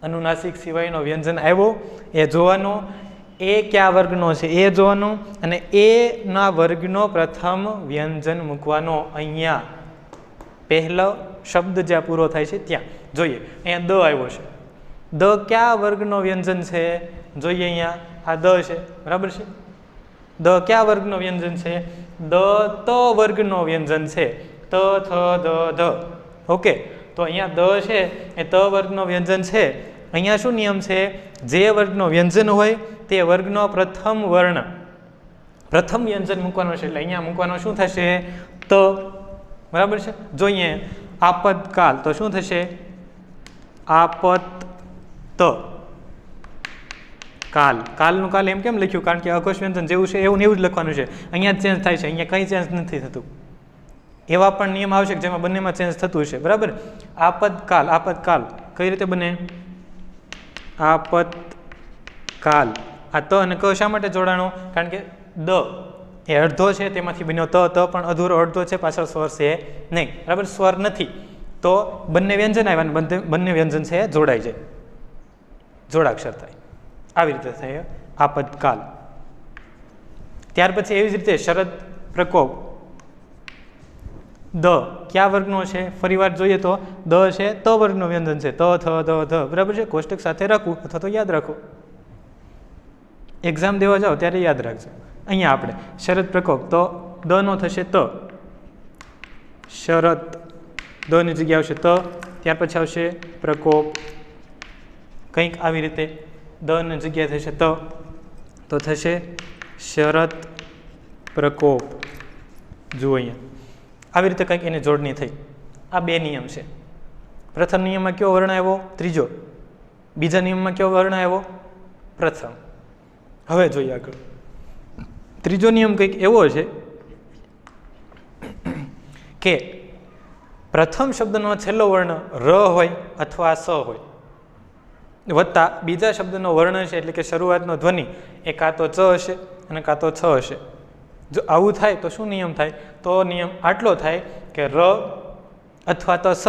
[SPEAKER 1] અનુનાસિક સિવાયનો વ્યંજન આવ્યો એ જોવાનો, એ કયા વર્ગનો છે એ જોવાનું, અને એના વર્ગનો પ્રથમ વ્યંજન મૂકવાનો. અહીંયા પહેલો શબ્દ જ્યાં પૂરો થાય છે ત્યાં જોઈએ. અહીંયા દ આવ્યો છે. દ કયા વર્ગનો વ્યંજન છે? જોઈએ અહીંયા આ દ છે. બરાબર છે. દ કયા વર્ગનો વ્યંજન છે? દ ત વર્ગનો વ્યંજન છે. ત, થ, દ, ધ. ઓકે, તો અહીંયા દ છે એ ત વર્ગનો વ્યંજન છે. અહીંયા શું નિયમ છે? જે વર્ગનો વ્યંજન હોય તે વર્ગનો પ્રથમ વર્ણ, પ્રથમ વ્યંજન મૂકવાનો છે. એટલે અહીંયા મૂકવાનો શું થશે? ત. બરાબર છે. જોઈએ આપદકાલ તો શું થશે? આપત કાલ. કાલનું કાલ એમ કેમ લખ્યું? કારણ કે અઘોષ વ્યંજન જેવું છે એવું ને એવું જ લખવાનું છે. અહીંયા જ ચેન્જ થાય છે, અહીંયા કંઈ ચેન્જ નથી થતું. એવા પણ નિયમ આવશે જેમાં બંનેમાં ચેન્જ થતું હશે. બરાબર. આપદકાલ. આપદકાલ કઈ રીતે બને? આપદકાલ. આ ત અને ક શા માટે જોડાણો? કારણ કે દ એ અડધો છે તેમાંથી બન્યો ત. ત પણ અધૂરો અડધો છે, પાછળ સ્વર છે નહીં. બરાબર. સ્વર નથી તો બંને વ્યંજન આવ્યા ને બંને વ્યંજન છે જોડાઈ જાય, જોડાક્ષર થાય. આવી રીતે થાય આપદકાલ. ત્યાર પછી એવી જ રીતે શરદ પ્રકોપ. દ કયા વર્ગનો છે? ફરી વાર જોઈએ તો દ છે ત વર્ગનો વ્યંજન છે. ત, થ, દ, ધ. બરાબર છે. કોષ્ટક સાથે રાખવું અથવા તો યાદ રાખો. એક્ઝામ દેવા જાઓ ત્યારે યાદ રાખજો. અહીંયા આપણે શરદ પ્રકોપ તો દ નો થશે ત. શરદ દ ની જગ્યા આવશે ત. ત્યાર પછી આવશે પ્રકોપ. કંઈક આવી રીતે દ ની જગ્યા થશે ત તો થશે શરદ પ્રકોપ. જુઓ અહીંયા આવી રીતે કંઈક એની જોડણી થઈ. આ બે નિયમ છે. પ્રથમ નિયમમાં કયો વર્ણ આવ્યો? ત્રીજો. બીજા નિયમમાં કયો વર્ણ આવ્યો? પ્રથમ. હવે જોઈએ આગળ. ત્રીજો નિયમ કંઈક એવો છે કે પ્રથમ શબ્દનો છેલ્લો વર્ણ ર હોય અથવા સ હોય વત્તા બીજા શબ્દનો વર્ણ છે, એટલે કે શરૂઆતનો ધ્વનિ એ કાં તો ચ હશે અને કાં તો છ હશે. જો આવું થાય તો શું નિયમ થાય? તો નિયમ આટલો થાય કે ર અથવા તો સ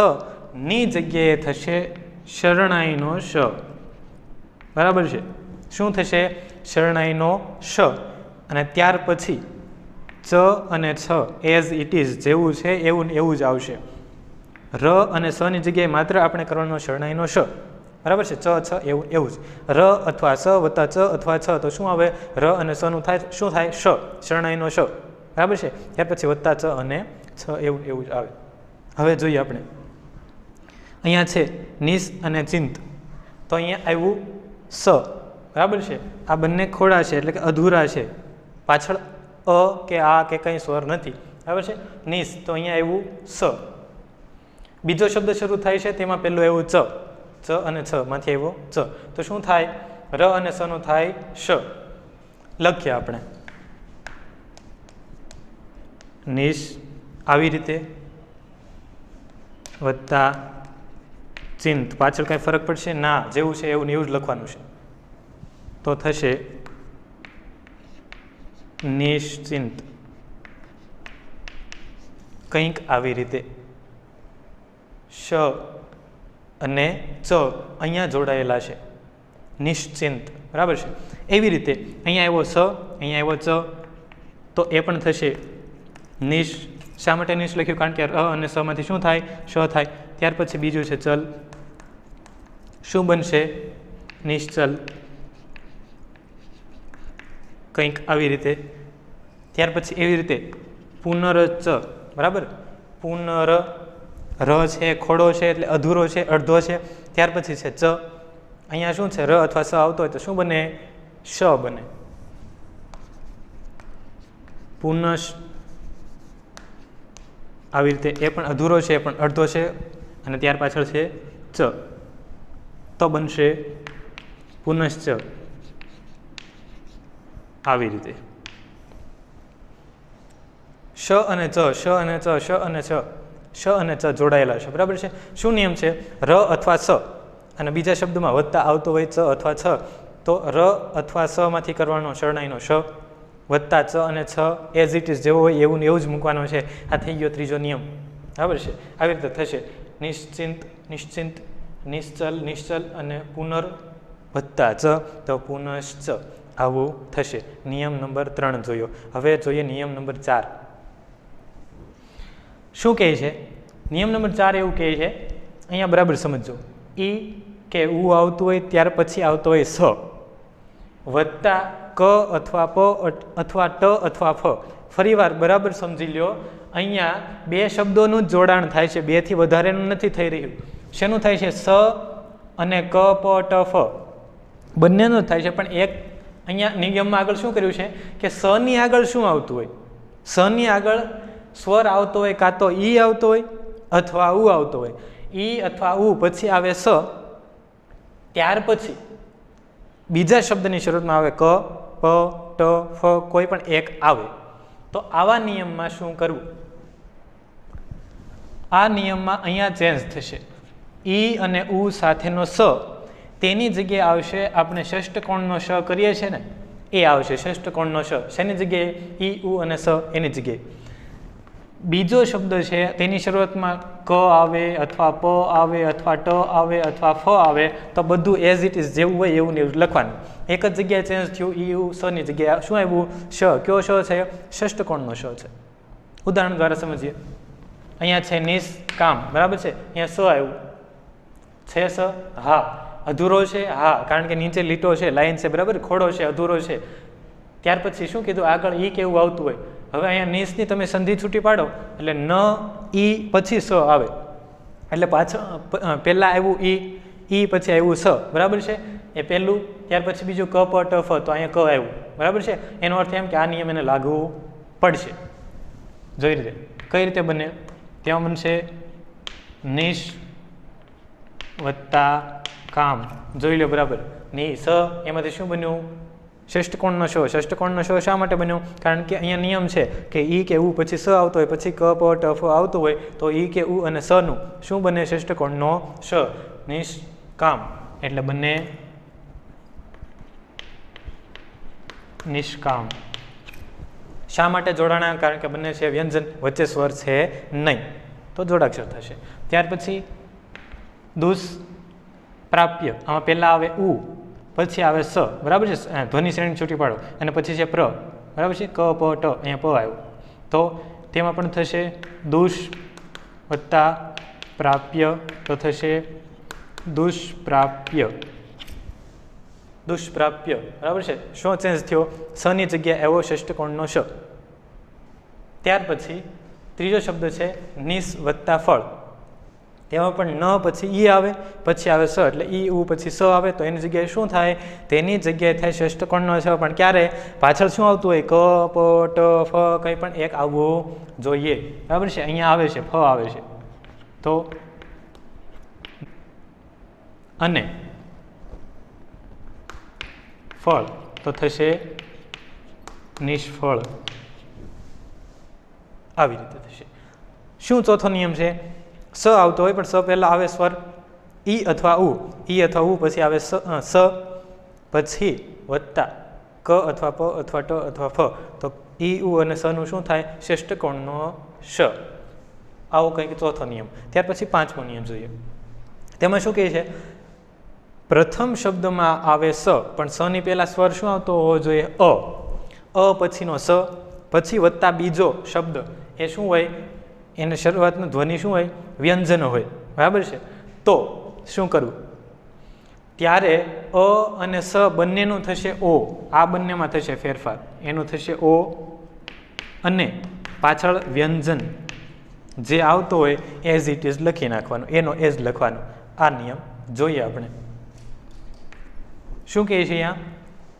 [SPEAKER 1] ની જગ્યાએ થશે શરણાઈનો શ. બરાબર છે. શું થશે? શરણાઈનો શ. અને ત્યાર પછી ચ અને છ એઝ ઇટ ઇઝ જેવું છે એવું એવું જ આવશે. ર અને સ ની જગ્યાએ માત્ર આપણે કરવાનો શરણાઈનો શ. બરાબર છે. ચ છ એવું એવું જ. ર અથવા સ વત્તા ચ અથવા છ તો શું આવે? ર અને સ નું થાય શું થાય? શ. શરણાઈનો શ. બરાબર છે. ત્યાર પછી વત્તા ચ અને છ એવું એવું જ આવે. હવે જોઈએ આપણે. અહીંયા છે નિસ અને ચિંત તો અહીંયા આવ્યું સ. બરાબર છે. આ બંને ખોડા છે એટલે કે અધૂરા છે. પાછળ અ કે આ કે કંઈ સ્વર નથી. બરાબર છે. નિસ તો અહીંયા આવ્યું સ. બીજો શબ્દ શરૂ થાય છે તેમાં પહેલું એવું ચ અને છ માંથી આવ્યો ચ, તો શું થાય? ર અને સ નું થાય શ. લખીએ આપણે નિશ આવી રીતે વત્તા ચિંત, પાછળ કાંઈ ફરક પડશે ના, જેવું છે એવું એવું જ લખવાનું છે. તો થશે નિશ્ચિંત, કંઈક આવી રીતે. શ અને ચ અહીંયા જોડાયેલા છે, નિશ્ચિંત, બરાબર છે. એવી રીતે અહીંયા આવ્યો સ, અહીંયા આવ્યો ચ, તો એ પણ થશે નિશ. શા માટે નિશ લખ્યું? કારણ કે ર અને સ માંથી શું થાય? શ થાય. ત્યાર પછી બીજું છે ચલ, શું બનશે? નિશ્ચલ, કંઈક આવી રીતે. ત્યાર પછી એવી રીતે પુનરચ, બરાબર. પુનર, ર છે ખોડો છે એટલે અધૂરો છે, અડધો છે. ત્યાર પછી છે ચ, અહીંયા શું છે? ર અથવા સ આવતો હોય તો શું બને? શ બને. પુનઃ આવી રીતે એ પણ અધૂરો છે પણ અડધો છે, અને ત્યાર પાછળ છે ચ, તો બનશે પુનશ્ચ. આવી રીતે શ અને ચ, શ અને ચ, શ અને ચ, શ અને ચ જોડાયેલા છે, બરાબર છે. શું નિયમ છે? ર અથવા સ અને બીજા શબ્દમાં વત્તા આવતો હોય ચ અથવા છ, તો ર અથવા સ માંથી કરવાનો શરણાઈનો શ, વત્તા ચ અને છ એઝ ઇટ ઇઝ જેવો હોય એવું ને એવું જ મૂકવાનો છે. આ થઈ ગયો ત્રીજો નિયમ, બરાબર છે. આવી રીતે થશે નિશ્ચિંત, નિશ્ચિંત, નિશ્ચલ, નિશ્ચલ અને પુનર વત્તા ચ, તો પુનશ્ચ. આવું થશે. નિયમ નંબર 3 જોયો. હવે જોઈએ નિયમ નંબર 4. શું કહે છે? નિયમ નંબર 4 એવું કહે છે, અહીંયા બરાબર સમજો. ઈ કે ઉ આવતું હોય ત્યાર પછી આવતો હોય સ, વત્તા ક અથવા પ અથવા ટ અથવા ફ. ફરીવાર બરાબર સમજી લ્યો, અહીંયા બે શબ્દોનું જ જોડાણ થાય છે, બે થી વધારેનું નથી થઈ રહ્યું. શેનું થાય છે? સ અને ક પ ટ ફ બંનેનું જ થાય છે. પણ એક અહીંયા નિયમમાં આગળ શું કર્યું છે કે સ ની આગળ શું આવતું હોય? સ ની આગળ સ્વર આવતો હોય, કાં તો ઈ આવતો હોય અથવા ઉ આવતો હોય. ઈ અથવા ઉ પછી આવે સ, ત્યાર પછી બીજા શબ્દની શરૂઆતમાં આવે ક પ ટ ફ, કોઈ પણ એક આવે. તો આવા નિયમમાં શું કરવું? આ નિયમમાં અહીંયા ચેન્જ થશે. ઈ અને ઉ સાથેનો સ, તેની જગ્યાએ આવશે આપણે ષષ્ઠકોણનો શ કરીએ છીએ ને, એ આવશે ષષ્ઠકોણનો શ. શેની જગ્યાએ? ઈ ઉ અને સ એની જગ્યાએ. બીજો શબ્દ છે તેની શરૂઆતમાં ક આવે અથવા પ આવે અથવા ટ આવે અથવા ફ આવે, તો બધું એઝ ઇટ ઇઝ જેવું હોય એવું ને એવું લખવાનું. એક જ જગ્યાએ ચેન્જ થયું. ઈ ઉ સ ની જગ્યાએ શું આવ્યું? શ. કયો શ છે? ષષ્ઠકોણનો શ છે. ઉદાહરણ દ્વારા સમજીએ. અહીંયા છે નિષ્કામ, બરાબર છે. અહીંયા સ આવ્યું છે. સ હા, અધૂરો છે હા, કારણ કે નીચે લીટો છે, લાઈન છે, બરાબર. ખોડો છે, અધૂરો છે. ત્યાર પછી શું કીધું? આગળ ઈ કેવું આવતું હોય. હવે અહીંયા નિસની તમે સંધિ છૂટી પાડો એટલે ન ઈ પછી સ આવે, એટલે પાછળ પહેલાં આવ્યું ઈ પછી આવ્યું સ, બરાબર છે. એ પહેલું, ત્યાર પછી બીજું ક પ ટ ફ, તો અહીંયા ક આવ્યું, બરાબર છે. એનો અર્થ એમ કે આ નિયમ એને લાગુ પડશે. જોઈ રીતે કઈ રીતે બને? ત્યાં બનશે નિશ વત્તા કામ. જોઈ લો બરાબર. ની સ એમાંથી શું બન્યું? ષષ્ઠકોણનો શો. ષષ્ઠકોણનો શો શા માટે બન્યો? કારણ કે અહીંયા નિયમ છે કે ઈ કે ઉ પછી સ આવતો હોય, પછી ક પ ટ ફ આવતું હોય, તો ઈ કે ઉ અને સ નું શું બને? ષષ્ઠકોણનો શ. નિષ્કામ એટલે બને નિષ્કામ. શા માટે જોડાણા? કારણ કે બંને છે વ્યંજન, વચ્ચે સ્વર છે નહીં, તો જોડાક્ષર થશે. ત્યાર પછી દુષ્પ્રાપ્ય. આમાં પહેલાં આવે ઉ, પછી આવે સ, બરાબર છે. ધ્વનિ શ્રેણી છૂટી પાડો અને પછી છે પ્ર, બરાબર છે. ક પ ટ, અહીંયા પ આવ્યું, તો તેમાં પણ થશે દુષ વત્તા પ્રાપ્ય, તો થશે દુષ્પ્રાપ્ય. દુષ્પ્રાપ્ય, બરાબર છે. શું ચેન્જ થયો? સ ની જગ્યાએ આવ્યો ષષ્ઠકોણનો શ. ત્યાર પછી ત્રીજો શબ્દ છે નિસ વત્તા ફળ. તેમાં પણ ન પછી ઈ આવે, પછી આવે સ, એટલે ઈ ઉ પછી સ આવે, તો એની જગ્યાએ શું થાય? તેની જગ્યાએ થાય ષષ્ઠકોણનો શ. પણ ક્યારે? પાછળ શું આવતું હોય? ક પ ટ ફ, કંઈ પણ એક આવવું જોઈએ, બરાબર છે. અહીંયા આવે છે ફ આવે છે, તો અને ફળ તો થશે નિષ્ફળ. આવી રીતે થશે. શું ચોથો નિયમ છે? સ આવતો હોય પણ સ પહેલાં આવે સ્વર ઈ અથવા ઉ, ઈ અથવા ઉ પછી આવે સ, પછી વત્તા ક અથવા પ અથવા ટ અથવા ફ, તો ઈ ઉ અને સનું શું થાય? ષષ્ઠકોણનો શ. આવો કંઈક ચોથો નિયમ. ત્યાર પછી પાંચમો નિયમ જોઈએ. તેમાં શું કહે છે? પ્રથમ શબ્દમાં આવે સ, પણ સની પહેલાં સ્વર શું આવતો હોવો જોઈએ? અ પછીનો સ, પછી વત્તા બીજો શબ્દ એ શું હોય? એને શરૂઆતનું ધ્વનિ શું હોય? વ્યંજન હોય. બરાબર છે? તો શું કરવું? ત્યારે અ અને સ બંનેનું થશે ઓ. આ બંનેમાં થશે ફેરફાર. એનું થશે ઓ અને પાછળ વ્યંજન જે આવતો હોય એઝ ઇટ ઇઝ લખી નાખવાનું, એનો એઝ લખવાનો. આ નિયમ જોઈએ આપણે. શું કહે છે અહીંયા?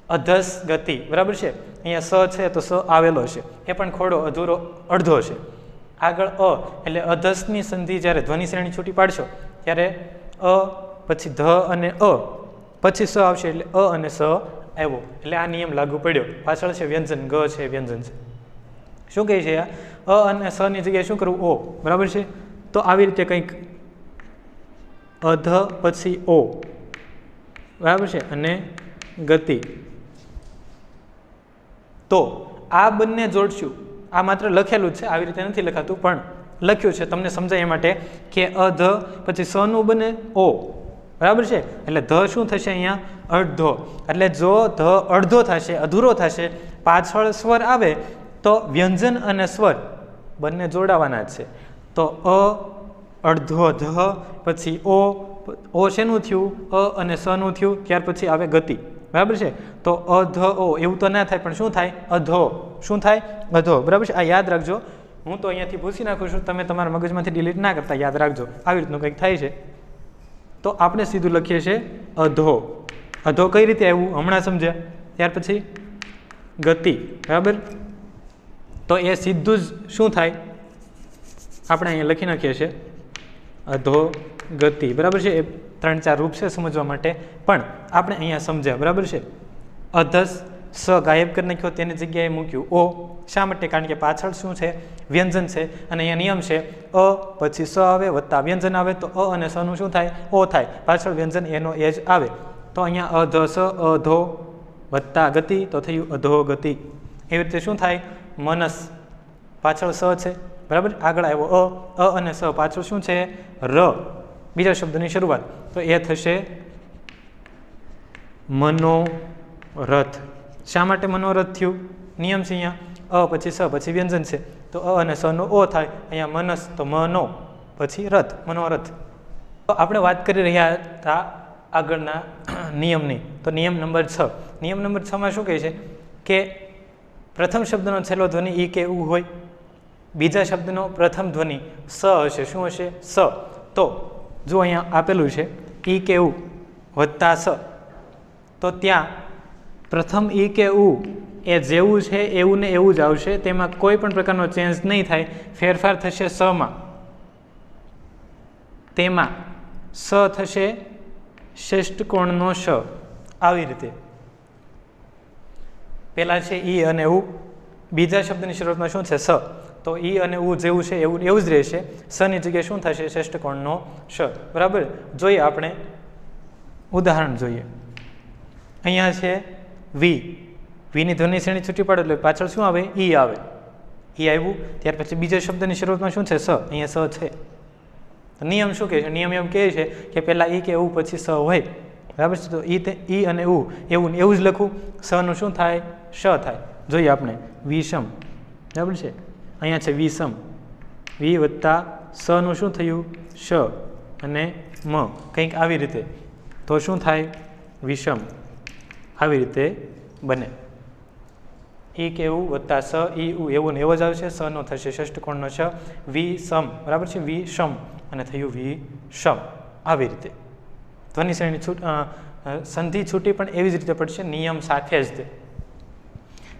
[SPEAKER 1] અધસ ગતિ. બરાબર છે? અહીંયા સ છે તો સ આવેલો છે, એ પણ ખોડો અધૂરો અડધો છે. આગળ અ એટલે અધસની સંધિ જ્યારે ધ્વનિ શ્રેણી છૂટી પાડશો ત્યારે અ પછી ધ અને અ પછી સ આવશે એટલે અ અને સ આવ્યો એટલે આ નિયમ લાગુ પડ્યો. પાછળ છે વ્યંજન, ગ છે વ્યંજન છે. શું કહે છે? અ અને સ ની જગ્યાએ શું કરવું? ઓ. બરાબર છે? તો આવી રીતે કંઈક અધ પછી ઓ. બરાબર છે? અને ગતિ. તો આ બંને જોડશું. આ માત્ર લખેલું જ છે, આવી રીતે નથી લખાતું, પણ લખ્યું છે તમને સમજાય એ માટે કે અધ પછી સનું બને ઓ. બરાબર છે? એટલે ધ શું થશે અહીંયા? અડધો. એટલે જો ધ અડધો થશે, અધૂરો થશે, પાછળ સ્વર આવે તો વ્યંજન અને સ્વર બંને જોડાવાના જ છે. તો અ અડધો ધ પછી ઓ શેનું થયું? અ અને સનું થયું. ત્યાર પછી આવે ગતિ. બરાબર છે? તો અધ ઓ એવું તો ના થાય, પણ શું થાય? અધો. શું થાય? અધો. બરાબર છે? આ યાદ રાખજો. હું તો અહીંયાથી ભૂસી નાખું છું, તમે તમારા મગજમાંથી ડિલીટ ના કરતા, યાદ રાખજો. આવી રીતનું કંઈક થાય છે. તો આપણે સીધું લખીએ છીએ અધો. અધો કઈ રીતે આવ્યું હમણાં સમજ્યા. ત્યાર પછી ગતિ. બરાબર? તો એ સીધું જ શું થાય? આપણે અહીંયા લખી નાખીએ છીએ અધો ગતિ. બરાબર છે? એ 3-4 રૂપ છે સમજવા માટે, પણ આપણે અહીંયા સમજ્યા. બરાબર છે? અધસ સ ગાયબ કરી નાખ્યો, તેની જગ્યાએ મૂક્યું ઓ. શા માટે? કારણ કે પાછળ શું છે? વ્યંજન છે. અને અહીંયા નિયમ છે અ પછી સ આવે વત્તા વ્યંજન આવે તો અ અને સનું શું થાય? ઓ થાય. પાછળ વ્યંજન એનો એ જ આવે. તો અહીંયા અધ સ અધો વત્તા ગતિ તો થયું અધો ગતિ. એવી રીતે શું થાય? મનસ પાછળ સ છે. બરાબર? આગળ આવ્યો અ અને સ પાછળ શું છે? ર. બીજા શબ્દની શરૂઆત તો એ થશે મનોરથ. શા માટે મનોરથ થયું? નિયમ છે અહીંયા અ પછી સ પછી વ્યંજન છે તો અ અને સ નો ઓ થાય. અહીંયા મનસ તો મનો પછી રથ, મનોરથ. તો આપણે વાત કરી રહ્યા હતા આગળના નિયમની. તો નિયમ નંબર 6. નિયમ નંબર 6માં શું કહે છે કે પ્રથમ શબ્દનો છેલ્લો ધ્વનિ ઈ કે ઉ હોય, બીજા શબ્દનો પ્રથમ ધ્વનિ સ હશે. શું હશે? સ. તો જો અહીંયા આપેલું છે ઈ કે ઉ વત્તા સ, તો ત્યાં પ્રથમ ઈ કે ઉ એ જેવું છે એવું ને એવું જ આવશે. તેમાં કોઈ પણ પ્રકારનો ચેન્જ નહીં થાય. ફેરફાર થશે સમાં. તેમાં સ થશે ષષ્ઠકોણનો શ. આવી રીતે પેલા છે ઈ અને ઉ, બીજા શબ્દની શરૂઆતમાં શું છે? સ. તો ઈ અને ઉ જેવું છે એવું જ રહેશે. સની જગ્યાએ શું થશે? ષષ્ઠકોણનો શ. બરાબર? જોઈએ આપણે ઉદાહરણ જોઈએ. અહીંયા છે વી. વીની ધ્વનિ શ્રેણી છૂટી પાડો એટલે પાછળ શું આવે? ઈ આવે. ઈ આવ્યું. ત્યાર પછી બીજા શબ્દની શરૂઆતમાં શું છે? સ. અહીંયા સ છે. નિયમ શું કહે છે? નિયમ એમ કહે છે કે પહેલાં ઈ કે ઉ પછી સ હોય. બરાબર છે? તો ઈ અને ઉ એવું ને એવું જ લખું. સનું શું થાય? શ થાય. જોઈએ આપણે વિષમ. બરાબર છે? અહીંયા છે વિષમ. વી વત્તા સનું શું થયું? શ અને મ. કંઈક આવી રીતે. તો શું થાય? વિષમ. આવી રીતે બને. ઈ કે ઉ વત્તા સ ઈ ઉ એવું ને એવો જ આવશે. સ નો થશે ષષ્ઠકોણનો શ. વિષમ. બરાબર છે? વિષમ અને થયું વિષમ. આવી રીતે ધ્વનિ શ્રેણી સંધિ છૂટી પણ એવી જ રીતે પડશે, નિયમ સાથે જ તે.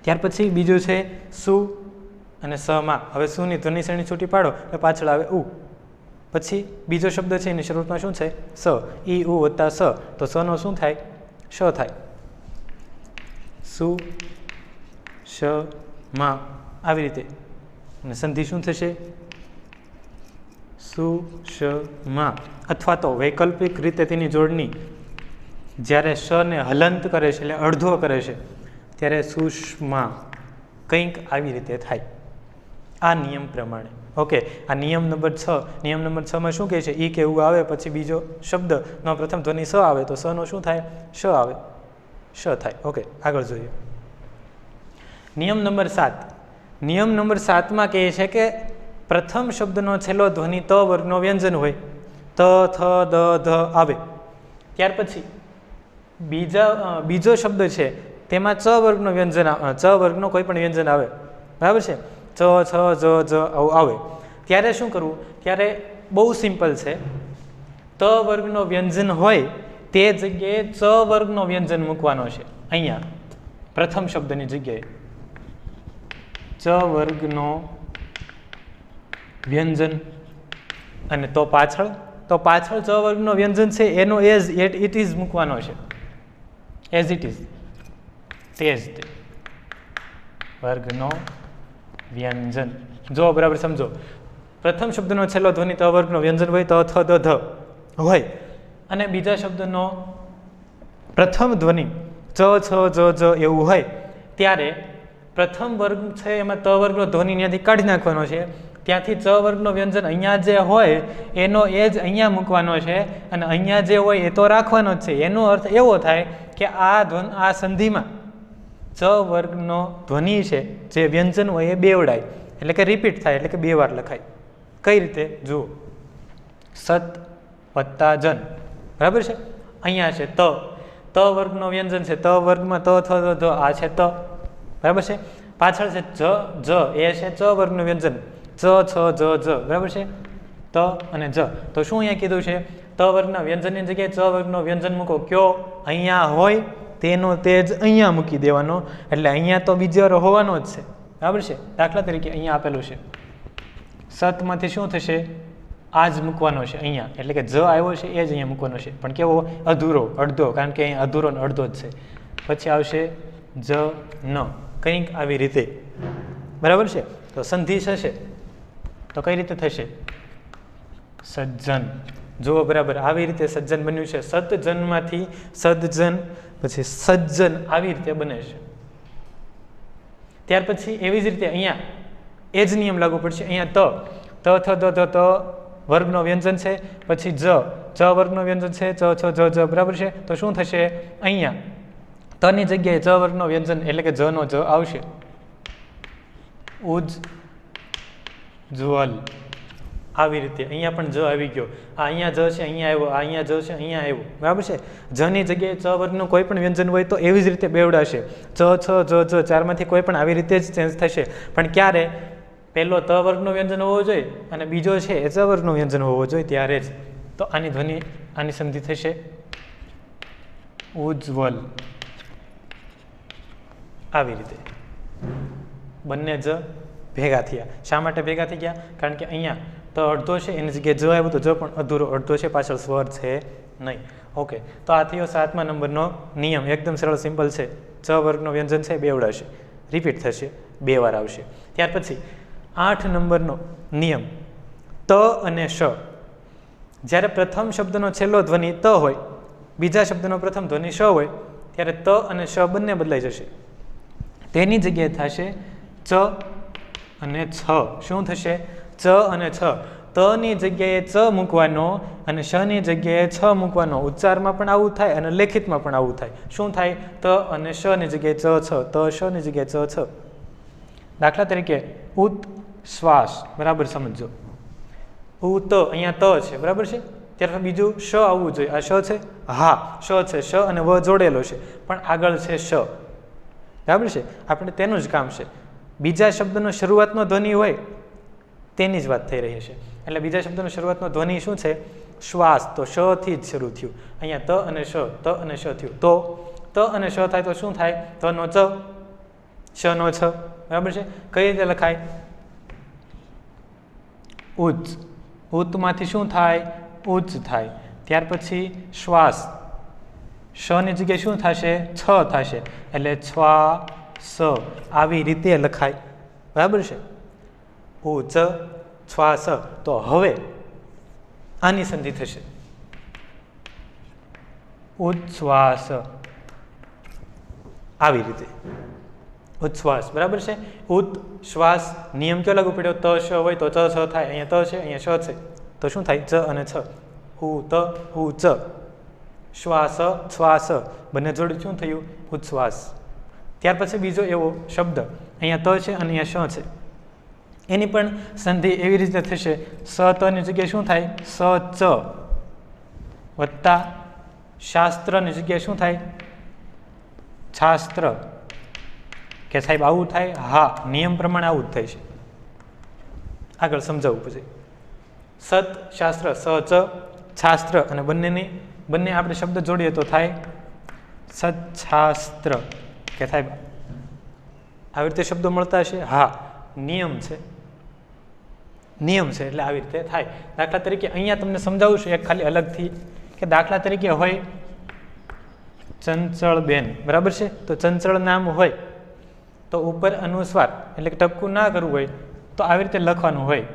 [SPEAKER 1] ત્યાર પછી બીજું છે સુ અને સમાં. હવે સુની ધ્વનિ શ્રેણી છૂટી પાડો એટલે પાછળ આવે ઉ. પછી બીજો શબ્દ છે એની શરૂઆતમાં શું છે? સ. ઈ ઉ વત્તા સ, તો સનો શું થાય? શ થાય. સુ શ માં આવી રીતે. અને સંધિ શું થશે? સુ શ માં. અથવા તો વૈકલ્પિક રીતે તેની જોડણી જ્યારે શ ને હલંત કરે છે, એટલે અડધો કરે છે, ત્યારે સુષ્મા કંઈક આવી રીતે થાય આ નિયમ પ્રમાણે. ઓકે, આ નિયમ નંબર 6. નિયમ નંબર 6માં શું કહે છે? ઈ કે એવું આવે પછી બીજો શબ્દનો પ્રથમ ધ્વનિ સ આવે તો સનો શું થાય? શ આવે, શ થાય. ઓકે, આગળ જોઈએ. નિયમ નંબર 7. નિયમ નંબર 7માં કહે છે કે પ્રથમ શબ્દનો છેલ્લો ધ્વનિ ત વર્ગનો વ્યંજન હોય, ત થ દ ધ આવે, ત્યાર પછી બીજો શબ્દ છે તેમાં ચ વર્ગનો વ્યંજન, ચ વર્ગનો કોઈ પણ વ્યંજન આવે, બરાબર છે, ચ છ જ જ આવું આવે, ત્યારે શું કરવું? ત્યારે બહુ સિમ્પલ છે. ત વર્ગનો વ્યંજન હોય તે જગ્યાએ ચ વર્ગનો વ્યંજન મૂકવાનો છે. અહીંયા પ્રથમ શબ્દની જગ્યાએ ચ વર્ગનો વ્યંજન, અને તો પાછળ ચ વર્ગનો વ્યંજન છે એનો એઝ ઇટ ઇઝ મૂકવાનો છે. એઝ ઇટ ઇઝ, તે જ તે વર્ગનો વ્યંજન. જો બરાબર સમજો, પ્રથમ શબ્દનો છેલ્લો ધ્વનિ ત વર્ગનો વ્યંજન હોય, તો થ દ ધ હોય, અને બીજા શબ્દનો પ્રથમ ધ્વનિ ચ છ જ જ એવું હોય, ત્યારે પ્રથમ વર્ગ છે એમાં ત વર્ગનો ધ્વનિ ત્યાંથી કાઢી નાખવાનો છે. ત્યાંથી ચ વર્ગનો વ્યંજન અહીંયા જે હોય એનો એ જ અહીંયા મૂકવાનો છે, અને અહીંયા જે હોય એ તો રાખવાનો જ છે. એનો અર્થ એવો થાય કે આ સંધિમાં ચ વર્ગનો ધ્વનિ છે જે વ્યંજન હોય એ બેવડાય, એટલે કે રિપીટ થાય, એટલે કે 2 વાર લખાય. કઈ રીતે? જુઓ, સત વત્તા જન, બરાબર છે. અહીંયા છે ત વર્ગનો વ્યંજન છે, ત વર્ગમાં ત થ દ ધ, આ છે ત, બરાબર છે. પાછળ છે જ એ છે ચ વર્ગનું વ્યંજન, ચ છ જ જ, બરાબર છે, ત અને જ. તો શું અહીંયા કીધું છે? ત વર્ગના વ્યંજનની જગ્યાએ ચ વર્ગનો વ્યંજન મૂકો. કયો? અહીંયા હોય તેનો તે જ અહીંયા મૂકી દેવાનો, એટલે અહીંયા તો બીજો વાર હોવાનો જ છે, બરાબર છે. દાખલા તરીકે અહીંયા આપેલું છે, સતમાંથી શું થશે? આ જ મૂકવાનો છે અહીંયા, એટલે કે જ આવ્યો છે એ જ અહીંયા મૂકવાનો છે, પણ કેવો? અધૂરો, અડધો, કારણ કે અહીંયા અધૂરો ને અડધો જ છે. પછી આવશે જ ન, કંઈક આવી રીતે, બરાબર છે. તો સંધિ થશે તો કઈ રીતે થશે? સજ્જન. જુઓ બરાબર, આવી રીતે સજ્જન બન્યું છે. સતજનમાંથી સદજન, પછી સજ્જન, આવી રીતે બને છે. ત્યાર પછી એવી જ રીતે અહીંયા એ જ નિયમ લાગુ પડશે. અહીંયા ત થ દ ધ ત વર્ગનો વ્યંજન છે, પછી ચ વર્ગનો વ્યંજન છે, ચ છ જ જ, બરાબર છે. તો શું થશે? અહીંયા તની જગ્યાએ ચ વર્ગનો વ્યંજન, એટલે કે જ નો જ આવશે. ઉજ જ્વલ, આવી રીતે. અહીંયા પણ જ આવી ગયો, આ અહીંયા જ છે, અહીંયા આવ્યો, આ અહીંયા જ છે, અહીંયા આવ્યો, બરાબર છે. જની જગ્યાએ ચ વર્ગનું કોઈ પણ વ્યંજન હોય તો એવી જ રીતે બેવડાશે. ચ છ જ જ, ચારમાંથી કોઈ પણ આવી રીતે જ ચેન્જ થશે. પણ ક્યારે? પહેલો ત વર્ગનું વ્યંજન હોવો જોઈએ અને બીજો છે એ ચ વર્ગનું વ્યંજન હોવો જોઈએ, ત્યારે જ. તો આની ધ્વનિ, આની સંધિ થશે ઉજ્જવલ, આવી રીતે. બંને જ ભેગા થયા. શા માટે ભેગા થઈ ગયા? કારણ કે અહીંયા તો અડધો છે એની જગ્યાએ જ આવ્યું તો જ પણ અધૂરો, અડધો છે, પાછળ સ્વર છે નહીં. ઓકે, તો આ થયો 7મા નંબરનો નિયમ. એકદમ સરળ, સિમ્પલ છે. ચ વર્ગનો વ્યંજન છે બેવડાશે, રિપીટ થશે, 2 વાર આવશે. ત્યાર પછી 8 નંબરનો નિયમ, ત અને શ. જ્યારે પ્રથમ શબ્દનો છેલ્લો ધ્વનિ ત હોય, બીજા શબ્દનો પ્રથમ ધ્વનિ શ હોય, ત્યારે ત અને શ બંને બદલાઈ જશે. તેની જગ્યાએ થશે ચ અને છ. શું થશે? ચ અને છ. તની જગ્યાએ ચ મૂકવાનો અને શની જગ્યાએ છ મૂકવાનો. ઉચ્ચારમાં પણ આવું થાય અને લેખિતમાં પણ આવું થાય. શું થાય? ત અને શની જગ્યાએ ચ છ, ત શની જગ્યાએ ચ છ. દાખલા તરીકે ઉત શ્વાસ, બરાબર સમજો. ઉત અહીંયા ત છે, બરાબર છે. ત્યારે બીજું શ આવવું જોઈએ. આ શ છે, હા શ છે, શ અને વ જોડેલો છે, પણ આગળ છે શ, બરાબર છે. આપણે તેનું જ કામ છે. બીજા શબ્દનો શરૂઆતનો ધ્વનિ હોય તેની જ વાત થઈ રહી છે. એટલે બીજા શબ્દનો શરૂઆતનો ધ્વનિ શું છે? શ્વાસ. તો શ થી જ શરૂ થયું. અહીંયા ત અને શ, ત અને શ થયું. તો ત અને શ થાય તો શું થાય? ત નો ચ, શ નો છ, બરાબર છે. કઈ રીતે લખાય? ઉચ્ચ. ઉતમાંથી શું થાય? ઉચ્ચ થાય. ત્યાર પછી શ્વાસ, શની જગ્યાએ શું થશે? છ થશે, એટલે છ્વાસ. આવી રીતે લખાય, બરાબર છે? ઉચ્ચ શ્વાસ. તો હવે આની સંધિ થશે ઉચ્છ્વાસ, આવી રીતે ઉચ્છ્વાસ, બરાબર છે? ઉચ્છ્વાસ નિયમ કયો લાગુ પડ્યો? ત શ હોય તો ચ છ થાય. અહીંયા ત છે, અહીંયા શ છે, તો શું થાય? ચ અને છ. ઉ ત ઉ ચ. શ્વાસ શ્વાસ, બંને જોડે શું થયું? ઉચ્છ્વાસ. ત્યાર પછી બીજો એવો શબ્દ, અહીંયા ત છે અને અહીંયા શ છે, એની પણ સંધિ એવી રીતે થશે. સ તની જગ્યાએ શું થાય? સ ચ વત્તા શાસ્ત્રની જગ્યાએ શું થાય? છાસ્ત્ર. કે સાહેબ આવું થાય? હા, નિયમ પ્રમાણે આવું જ થાય છે. આગળ સમજાવવું પછી. સત શાસ્ત્ર, સ ચ છાસ્ત્ર, અને બંને આપણે શબ્દ જોડીએ તો થાય સચ્છાસ્ત્ર. કે સાહેબ આવી રીતે શબ્દો મળતા હશે? હા, નિયમ છે, નિયમ છે, એટલે આવી રીતે થાય. દાખલા તરીકે અહીંયા તમને સમજાવું છું એક ખાલી અલગથી, કે દાખલા તરીકે હોય ચંચળબેન, બરાબર છે? તો ચંચળ નામ હોય તો ઉપર અનુસ્વાર એટલે કે ટપકું ના કરવું હોય તો આવી રીતે લખવાનું હોય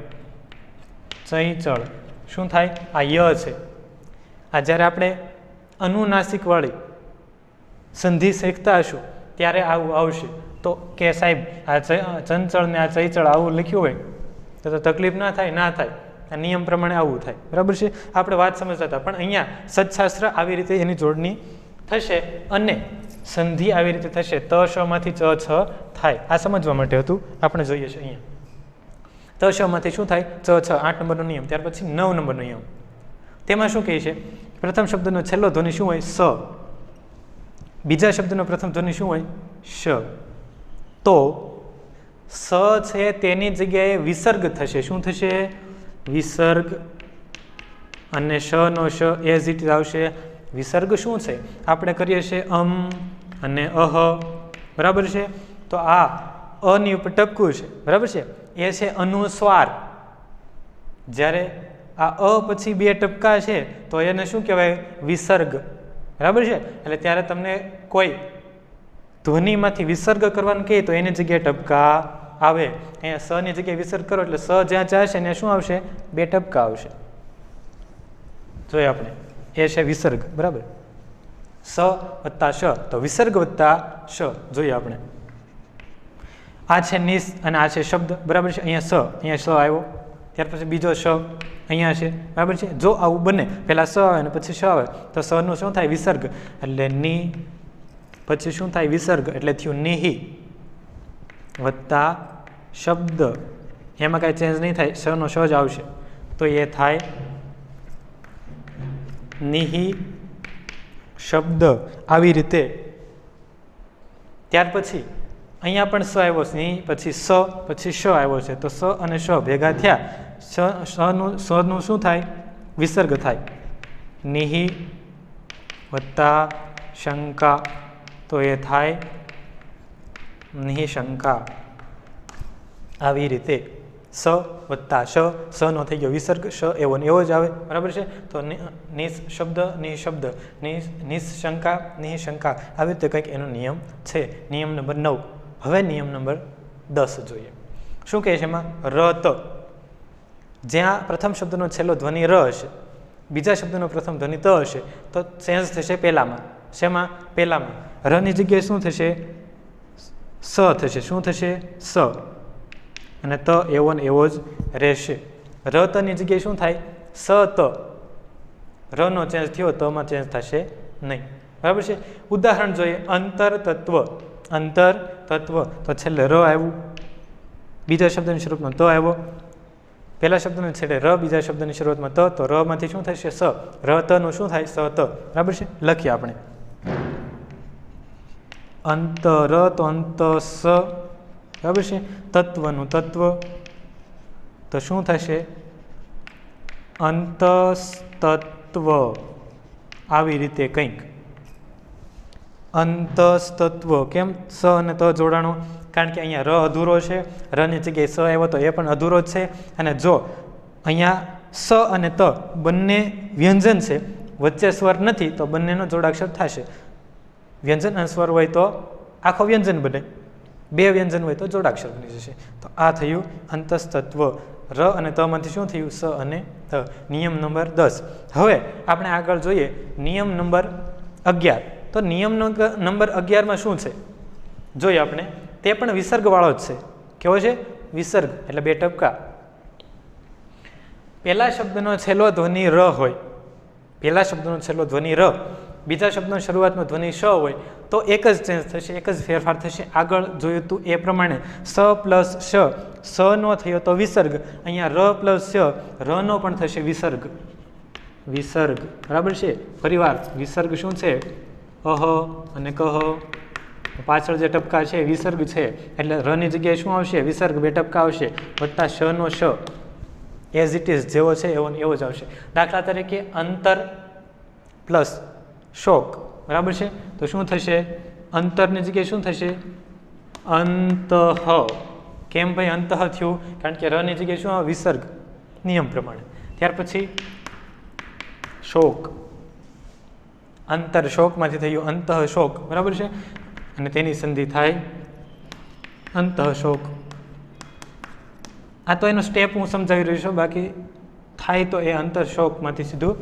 [SPEAKER 1] ચંચળ. શું થાય? આ ય છે. આ જ્યારે આપણે અનુનાસિકવાળી સંધિ શીખતા હશું ત્યારે આવું આવશે. તો કે સાહેબ આ ચંચળ ને આ ચૈચળ આવું લખ્યું હોય તો તકલીફ ના થાય? ના થાય. આ નિયમ પ્રમાણે આવું થાય, બરાબર છે? આપણે વાત સમજતા હતા, પણ અહીંયા સત્શાસ્ત્ર આવી રીતે એની જોડણી થશે અને સંધિ આવી રીતે થશે. ત શ માંથી ચ છ થાય. આ સમજવા માટે હતું, આપણે જોઈએ છે અહીંયા. ત શ માંથી શું થાય? ચ છ, 8 નંબરનો નિયમ. ત્યાર પછી 9 નંબરનો નિયમ. તેમાં શું કહે છે? પ્રથમ શબ્દનો છેલ્લો ધ્વનિ શું હોય? સ. બીજા શબ્દનો પ્રથમ ધ્વનિ શું હોય? શ. તો સ છે તેની જગ્યાએ વિસર્ગ થશે. શું થશે? વિસર્ગ. અને શ નો શ એઝ ઇટ આવશે. વિસર્ગ શું છે? આપણે કરીએ છીએ અમ અને અહ, બરાબર છે? તો આ અની ઉપર ટપકું છે, બરાબર છે? એ છે અનુસ્વાર. જ્યારે આ અ પછી બે ટપકા છે તો એને શું કહેવાય? વિસર્ગ, બરાબર છે? એટલે ત્યારે તમને કોઈ ધ્વનિમાંથી વિસર્ગ કરવાનું કહે તો એની જગ્યાએ ટપકા આવે. અહીંયા સ ની જગ્યાએ વિસર્ગ કરો એટલે સ જ્યાં ચાહશે ત્યાં શું આવશે? બે ટપકા આવશે. જોઈએ આપણે, એ છે વિસર્ગ, બરાબર? સ વત્તા શ, તો વિસર્ગ વત્તા શ. જોઈએ આપણે, આ છે નિસ અને આ છે શબ્દ, બરાબર છે? અહીંયા સ, અહીંયા સ આવ્યો. ત્યાર પછી બીજો શ અહીંયા છે, બરાબર છે? જો આવું બને, પહેલા સ આવે ને પછી શ આવે તો સ નું શું થાય? વિસર્ગ. એટલે ની પછી શું થાય? વિસર્ગ. એટલે થયું નિહિ વત્તા શબ્દ. એમાં કાંઈ ચેન્જ નહીં થાય, સ નો શ જ આવશે. તો એ થાય નિહિ શબ્દ. આવી રીતે. ત્યાર પછી અહીંયા પણ સ આવ્યો છે, પછી સ પછી શ આવ્યો છે, તો સ અને શ ભેગા થયા. નું શું થાય? વિસર્ગ થાય. નિહિ વત્તા શંકા, તો એ થાય નિશંકા. આવી રીતે સ વત્તા શ, સ નો થઈ ગયો વિસર્ગ, શ એવો ને એવો જ આવે, બરાબર છે? તો નિસ શબ્દ નિશબ્દ, નિશંકા નિશંકા, આવી રીતે કંઈક એનો નિયમ છે. નિયમ નંબર 9. હવે નિયમ નંબર 10 જોઈએ. શું કહે છે એમાં? રત. જ્યાં પ્રથમ શબ્દનો છેલ્લો ધ્વનિ ર હશે, બીજા શબ્દનો પ્રથમ ધ્વનિ ત હશે, તો ચેન્જ થશે પહેલામાં. શેમાં? પહેલામાં. રની જગ્યાએ શું થશે? સ થશે. શું થશે? સ. અને ત એવો ને એવો જ રહેશે. ર તની જગ્યાએ શું થાય? સ ત. ર નો ચેન્જ થયો, તમાં ચેન્જ થશે નહીં, બરાબર છે? ઉદાહરણ જોઈએ. અંતર તત્વ. અંતર તત્વ, તો છેલ્લે ર આવ્યું, બીજા શબ્દની શરૂઆતમાં ત આવ્યો, પહેલા શબ્દને છેડે ર, બીજા શબ્દની શરૂઆતમાં ત, તો ર માંથી શું થશે? સ. ર ત નું શું થાય? સ ત, બરાબર છે? લખીએ આપણે. અંતર તો અંત સ, બરાબર છે? તત્વનું તત્વ, તો શું થશે? અંતસ્તત્વ. આવી રીતે કંઈક અંતસ્તત્વ. કેમ સ અને ત જોડાણો? કારણ કે અહીંયા ર અધૂરો છે, રની જગ્યાએ સ આવ્યો તો એ પણ અધૂરો જ છે. અને જો અહીંયા સ અને ત બંને વ્યંજન છે, વચ્ચે સ્વર નથી તો બંનેનો જોડાક્ષર થશે. વ્યંજન અને સ્વર હોય તો આખો વ્યંજન બને, બે વ્યંજન હોય તો જોડાક્ષર બની જશે. તો આ થયું અંતસ્તત્વ. ર અને તમાંથી શું થયું? સ અને ત. નિયમ નંબર 10. હવે આપણે આગળ જોઈએ નિયમ નંબર 11. તો નિયમ નંબર 11માં શું છે જોઈએ આપણે. તે પણ વિસર્ગવાળો જ છે. કેવો છે? વિસર્ગ એટલે બે ટપકા. પહેલા શબ્દનો છેલ્લો ધ્વનિ ર હોય, પહેલા શબ્દનો છેલ્લો ધ્વનિ ર, બીજા શબ્દનો શરૂઆતનો ધ્વનિ શ હોય તો એક જ ચેન્જ થશે, એક જ ફેરફાર થશે. આગળ જોયું હતું એ પ્રમાણે સ પ્લસ શ, સ નો થયો તો વિસર્ગ, અહીંયા ર પ્લસ શ, ર નો પણ થશે વિસર્ગ. વિસર્ગ બરાબર છે. ફરીવાર વિસર્ગ શું છે? અહ અને કહ, પાછળ જે ટપકા છે વિસર્ગ છે એટલે ર ની જગ્યાએ શું આવશે? વિસર્ગ, બે ટપકા આવશે, વત્તા શ નો શ, એઝ ઇટ ઇઝ જેવો છે એવો જ આવશે. દાખલા તરીકે અંતર પ્લસ શોક બરાબર છે તો શું થશે? અંતરની જગ્યાએ શું થશે? અંતઃ. કેમ ભાઈ અંતઃ થયું? કારણ કે રની જગ્યાએ શું આવે? વિસર્ગ, નિયમ પ્રમાણે. ત્યાર પછી શોક, અંતર શોકમાંથી થયું અંતઃ શોક બરાબર છે, અને તેની સંધિ થાય અંતઃ શોક. આ તો એનો સ્ટેપ હું સમજાવી રહ્યો છું, બાકી થાય તો એ અંતર શોકમાંથી સીધું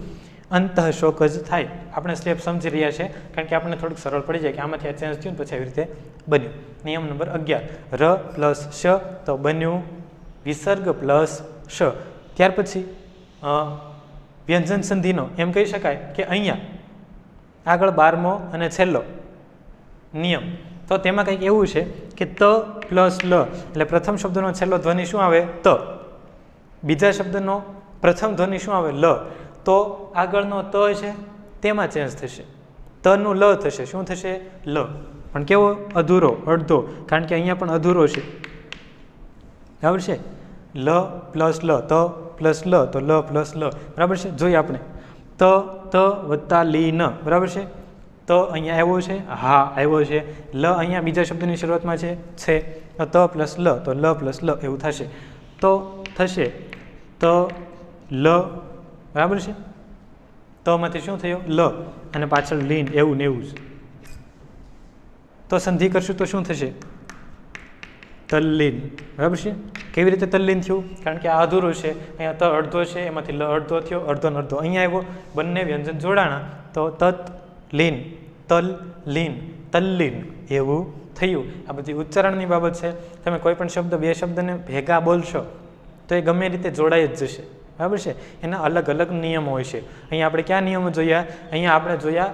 [SPEAKER 1] અંતઃ શોક જ થાય. આપણે સ્ટેપ સમજી રહ્યા છે કારણ કે આપણને થોડુંક સરળ પડી જાય કે આમાંથી આ ચેન્જ થયું પછી આવી રીતે બન્યું. નિયમ નંબર 11. ર પ્લસ શ તો બન્યું વિસર્ગ પ્લસ શ. ત્યાર પછી વ્યંજન સંધિનો એમ કહી શકાય કે અહીંયા આગળ 12મો અને છેલ્લો નિયમ. તો તેમાં કંઈક એવું છે કે ત પ્લસ લ એટલે પ્રથમ શબ્દનો છેલ્લો ધ્વનિ શું આવે? ત. બીજા શબ્દનો પ્રથમ ધ્વનિ શું આવે? લ. તો આગળનો ત છે તેમાં ચેન્જ થશે, તનું લ થશે. શું થશે? લ. પણ કેવો? અધૂરો, અડધો, કારણ કે અહીંયા પણ અધૂરો છે બરાબર છે. લ પ્લસ લ, ત પ્લસ લ તો લ પ્લસ લ બરાબર છે. જોઈએ આપણે ત વત્તા લી ન બરાબર છે. ત અહીંયા આવ્યો છે, હા આવ્યો છે. લ અહીંયા બીજા શબ્દની શરૂઆતમાં છે તો ત પ્લસ લ તો લ પ્લસ લ એવું થશે. તો થશે ત લ બરાબર છે. તમાંથી શું થયો? લ, અને પાછળ લીન, એવું ને એવું જ. તો સંધિ કરશું તો શું થશે? તલ્લીન બરાબર છે. કેવી રીતે તલ્લીન થયું? કારણ કે આ અધૂરું છે, અહીંયા ત અડધો છે એમાંથી લ અડધો થયો, અડધો ને અડધો અહીંયા આવ્યો, બંને વ્યંજન જોડાણા તો તત લીન, તલ લીન, તલ્લીન એવું થયું. આ બધી ઉચ્ચારણની બાબત છે. તમે કોઈ પણ શબ્દ, બે શબ્દને ભેગા બોલશો તો એ ગમે રીતે જોડાઈ જ જશે બરાબર છે. એના અલગ અલગ નિયમો હોય છે. અહીંયા આપણે કયા નિયમો જોયા? અહીંયા આપણે જોયા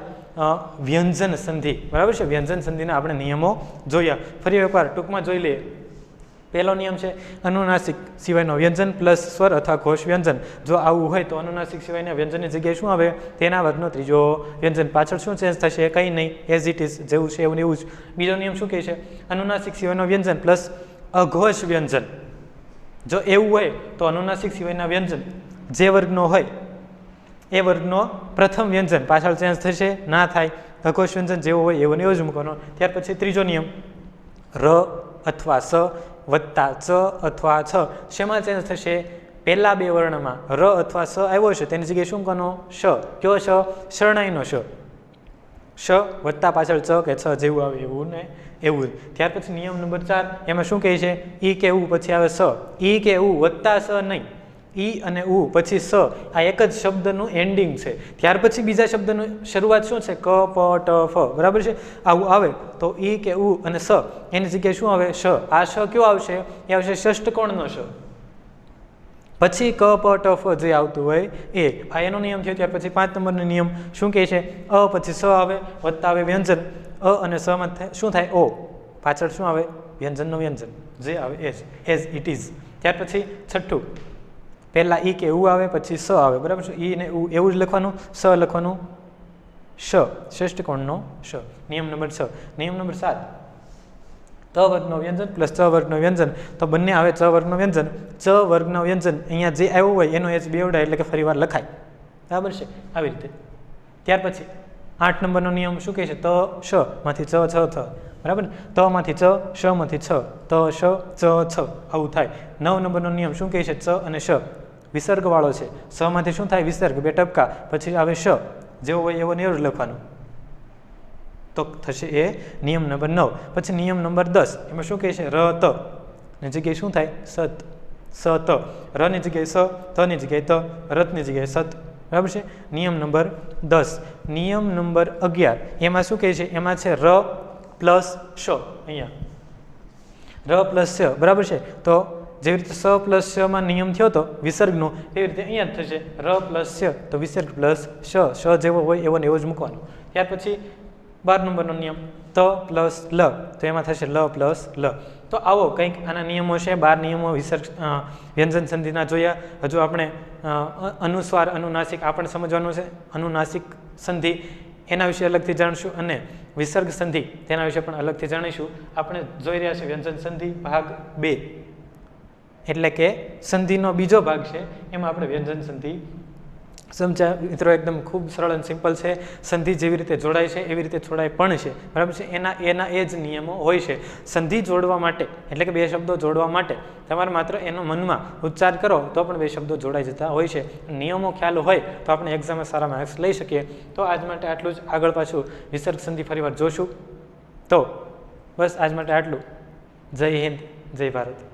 [SPEAKER 1] વ્યંજન સંધિ બરાબર છે. વ્યંજન સંધિના આપણે નિયમો જોયા. ફરી એકવાર ટૂંકમાં જોઈ લઈએ. પહેલો નિયમ છે અનુનાસિક સિવાયનો વ્યંજન પ્લસ સ્વર અથવા ઘોષ વ્યંજન. જો આવું હોય તો અનુનાસિક સિવાયના વ્યંજનની જગ્યાએ શું આવે? તેના વર્ગનો ત્રીજો વ્યંજન. પાછળ શું ચેન્જ થશે? કંઈ નહીં, એઝ ઇટ ઇઝ, જેવું છે એવું એવું જ. બીજો નિયમ શું કહે છે? અનુનાસિક સિવાયનો વ્યંજન પ્લસ અઘોષ વ્યંજન. જો એવું હોય તો અનુનાસિક સિવાયના વ્યંજન જે વર્ગનો હોય એ વર્ગનો પ્રથમ વ્યંજન, પાછળ ચેન્જ થશે ના થાય. અઘોષ વ્યંજન જેવો હોય એવો ને એવો જ મૂકવાનો. ત્યાર પછી ત્રીજો નિયમ ર અથવા સ વત્તા ચ અથવા છ. શેમાં ચેન્જ થશે? પહેલા બે વર્ણમાં ર અથવા સ આવ્યો છે તેની જગ્યાએ શું કરવાનો? શ. કયો શ? શરણાઈનો શ. શ વત્તા પાછળ ચ કે છ જેવું આવે એવું ને એવું. ત્યાર પછી નિયમ નંબર 4 એમાં શું કહે છે? ઈ કે ઉ પછી આવે સ. ઈ કે ઉ વત્તા સ નહીં, ઈ અને ઉ પછી સ, આ એક જ શબ્દનું એન્ડિંગ છે. ત્યાર પછી બીજા શબ્દનું શરૂઆત શું છે? ક પ ટ ફ બરાબર છે. આવું આવે તો ઈ કે ઉ અને સ એની જગ્યાએ શું આવે? શ. આ શ કયો આવશે? એ આવશે ષષ્ઠકોણનો શ. પછી ક પ ટ ફ જે આવતું હોય એ. આ એનો નિયમ થયો. ત્યાર પછી 5 નંબરનો નિયમ શું કહે છે? અ પછી સ આવે, વત્તા આવે વ્યંજન, અ અને સ માં શું થાય? ઓ. પાછળ શું આવે? વ્યંજનનો વ્યંજન જે આવે એઝ ઇટ ઇઝ. ત્યાર પછી છઠ્ઠું, પહેલા ઈ કે ઉ આવે પછી સ આવે બરાબર છે. ઈ ને ઉ એવું જ લખવાનું, સ લખવાનું, શ ષષ્ઠકોણનો શ. નિયમ નંબર 6. નિયમ નંબર 7 ત વર્ગનો વ્યંજન પ્લસ ચ વર્ગનો વ્યંજન. તો બંને આવે ચ વર્ગનો વ્યંજન. ચ વર્ગનો વ્યંજન અહીંયા જે આવ્યું હોય એનો એચ બેવડા એટલે કે ફરીવાર લખાય બરાબર છે આવી રીતે. ત્યાર પછી 8 નંબરનો નિયમ શું કહે છે? ત શ માંથી ચ છ થ બરાબર. ત માંથી ચ, શ માંથી છ, ત શ ચ છ આવું થાય. 9 નંબરનો નિયમ શું કહે છે? ચ અને શ વિસર્ગવાળો છે. સમાંથી શું થાય? વિસર્ગ, 2 ટપકા, પછી આવે શ, જેવો હોય એવો ને એવું જ લખવાનું. તો થશે એ નિયમ નંબર 9. પછી નિયમ નંબર 10, એમાં શું કહે છે? ર ત ની જગ્યાએ શું થાય? સત. સ ત, રની જગ્યાએ સ, તની જગ્યાએ ત, રતની જગ્યાએ સત. બરાબર છે. નિયમ નંબર 10. નિયમ નંબર 11, એમાં શું કહે છે? એમાં છે ર પ્લસ શ. અહીંયા ર પ્લસ શ. બરાબર છે. તો જેવી રીતે સ પ્લસ શમાં નિયમ થયો હતો વિસર્ગનો, એવી રીતે અહીંયા જ થશે ર પ્લસ શ. તો વિસર્ગ પ્લસ શ, શ જેવો હોય એવો ને એવો જ મૂકવાનો. ત્યાર પછી 12 નંબરનો નિયમ ત પ્લસ લ, તો એમાં થશે લ પ્લસ લ. તો આવો કંઈક આના નિયમો છે. 12 નિયમો વિસર્ગ વ્યંજન સંધિના જોયા. હજુ આપણે અનુસ્વાર, અનુનાસિક આપણે સમજવાનું છે. અનુનાસિક સંધિ એના વિશે અલગથી જાણશું, અને વિસર્ગ સંધિ તેના વિશે પણ અલગથી જાણીશું. આપણે જોઈ રહ્યા છીએ વ્યંજન સંધિ ભાગ 2, એટલે કે સંધિનો બીજો ભાગ છે. એમાં આપણે વ્યંજન સંધિ સમજ્યા. મિત્રો એકદમ ખૂબ સરળ અને સિમ્પલ છે. સંધિ જેવી રીતે જોડાય છે એવી રીતે જોડાય પણ છે. બરાબર છે. એના એ જ નિયમો હોય છે. સંધિ જોડવા માટે, એટલે કે 2 શબ્દો જોડવા માટે તમારે માત્ર એનો મનમાં ઉચ્ચાર કરો તો પણ 2 શબ્દો જોડાઈ જતા હોય છે. નિયમો ખ્યાલ હોય તો આપણે એક્ઝામમાં સારા માર્ક્સ લઈ શકીએ. તો આજ માટે આટલું જ. આગળ પાછું વિસર્ગ સંધિ ફરીવાર જોશું. તો બસ આજ માટે આટલું. જય હિન્દ, જય ભારત.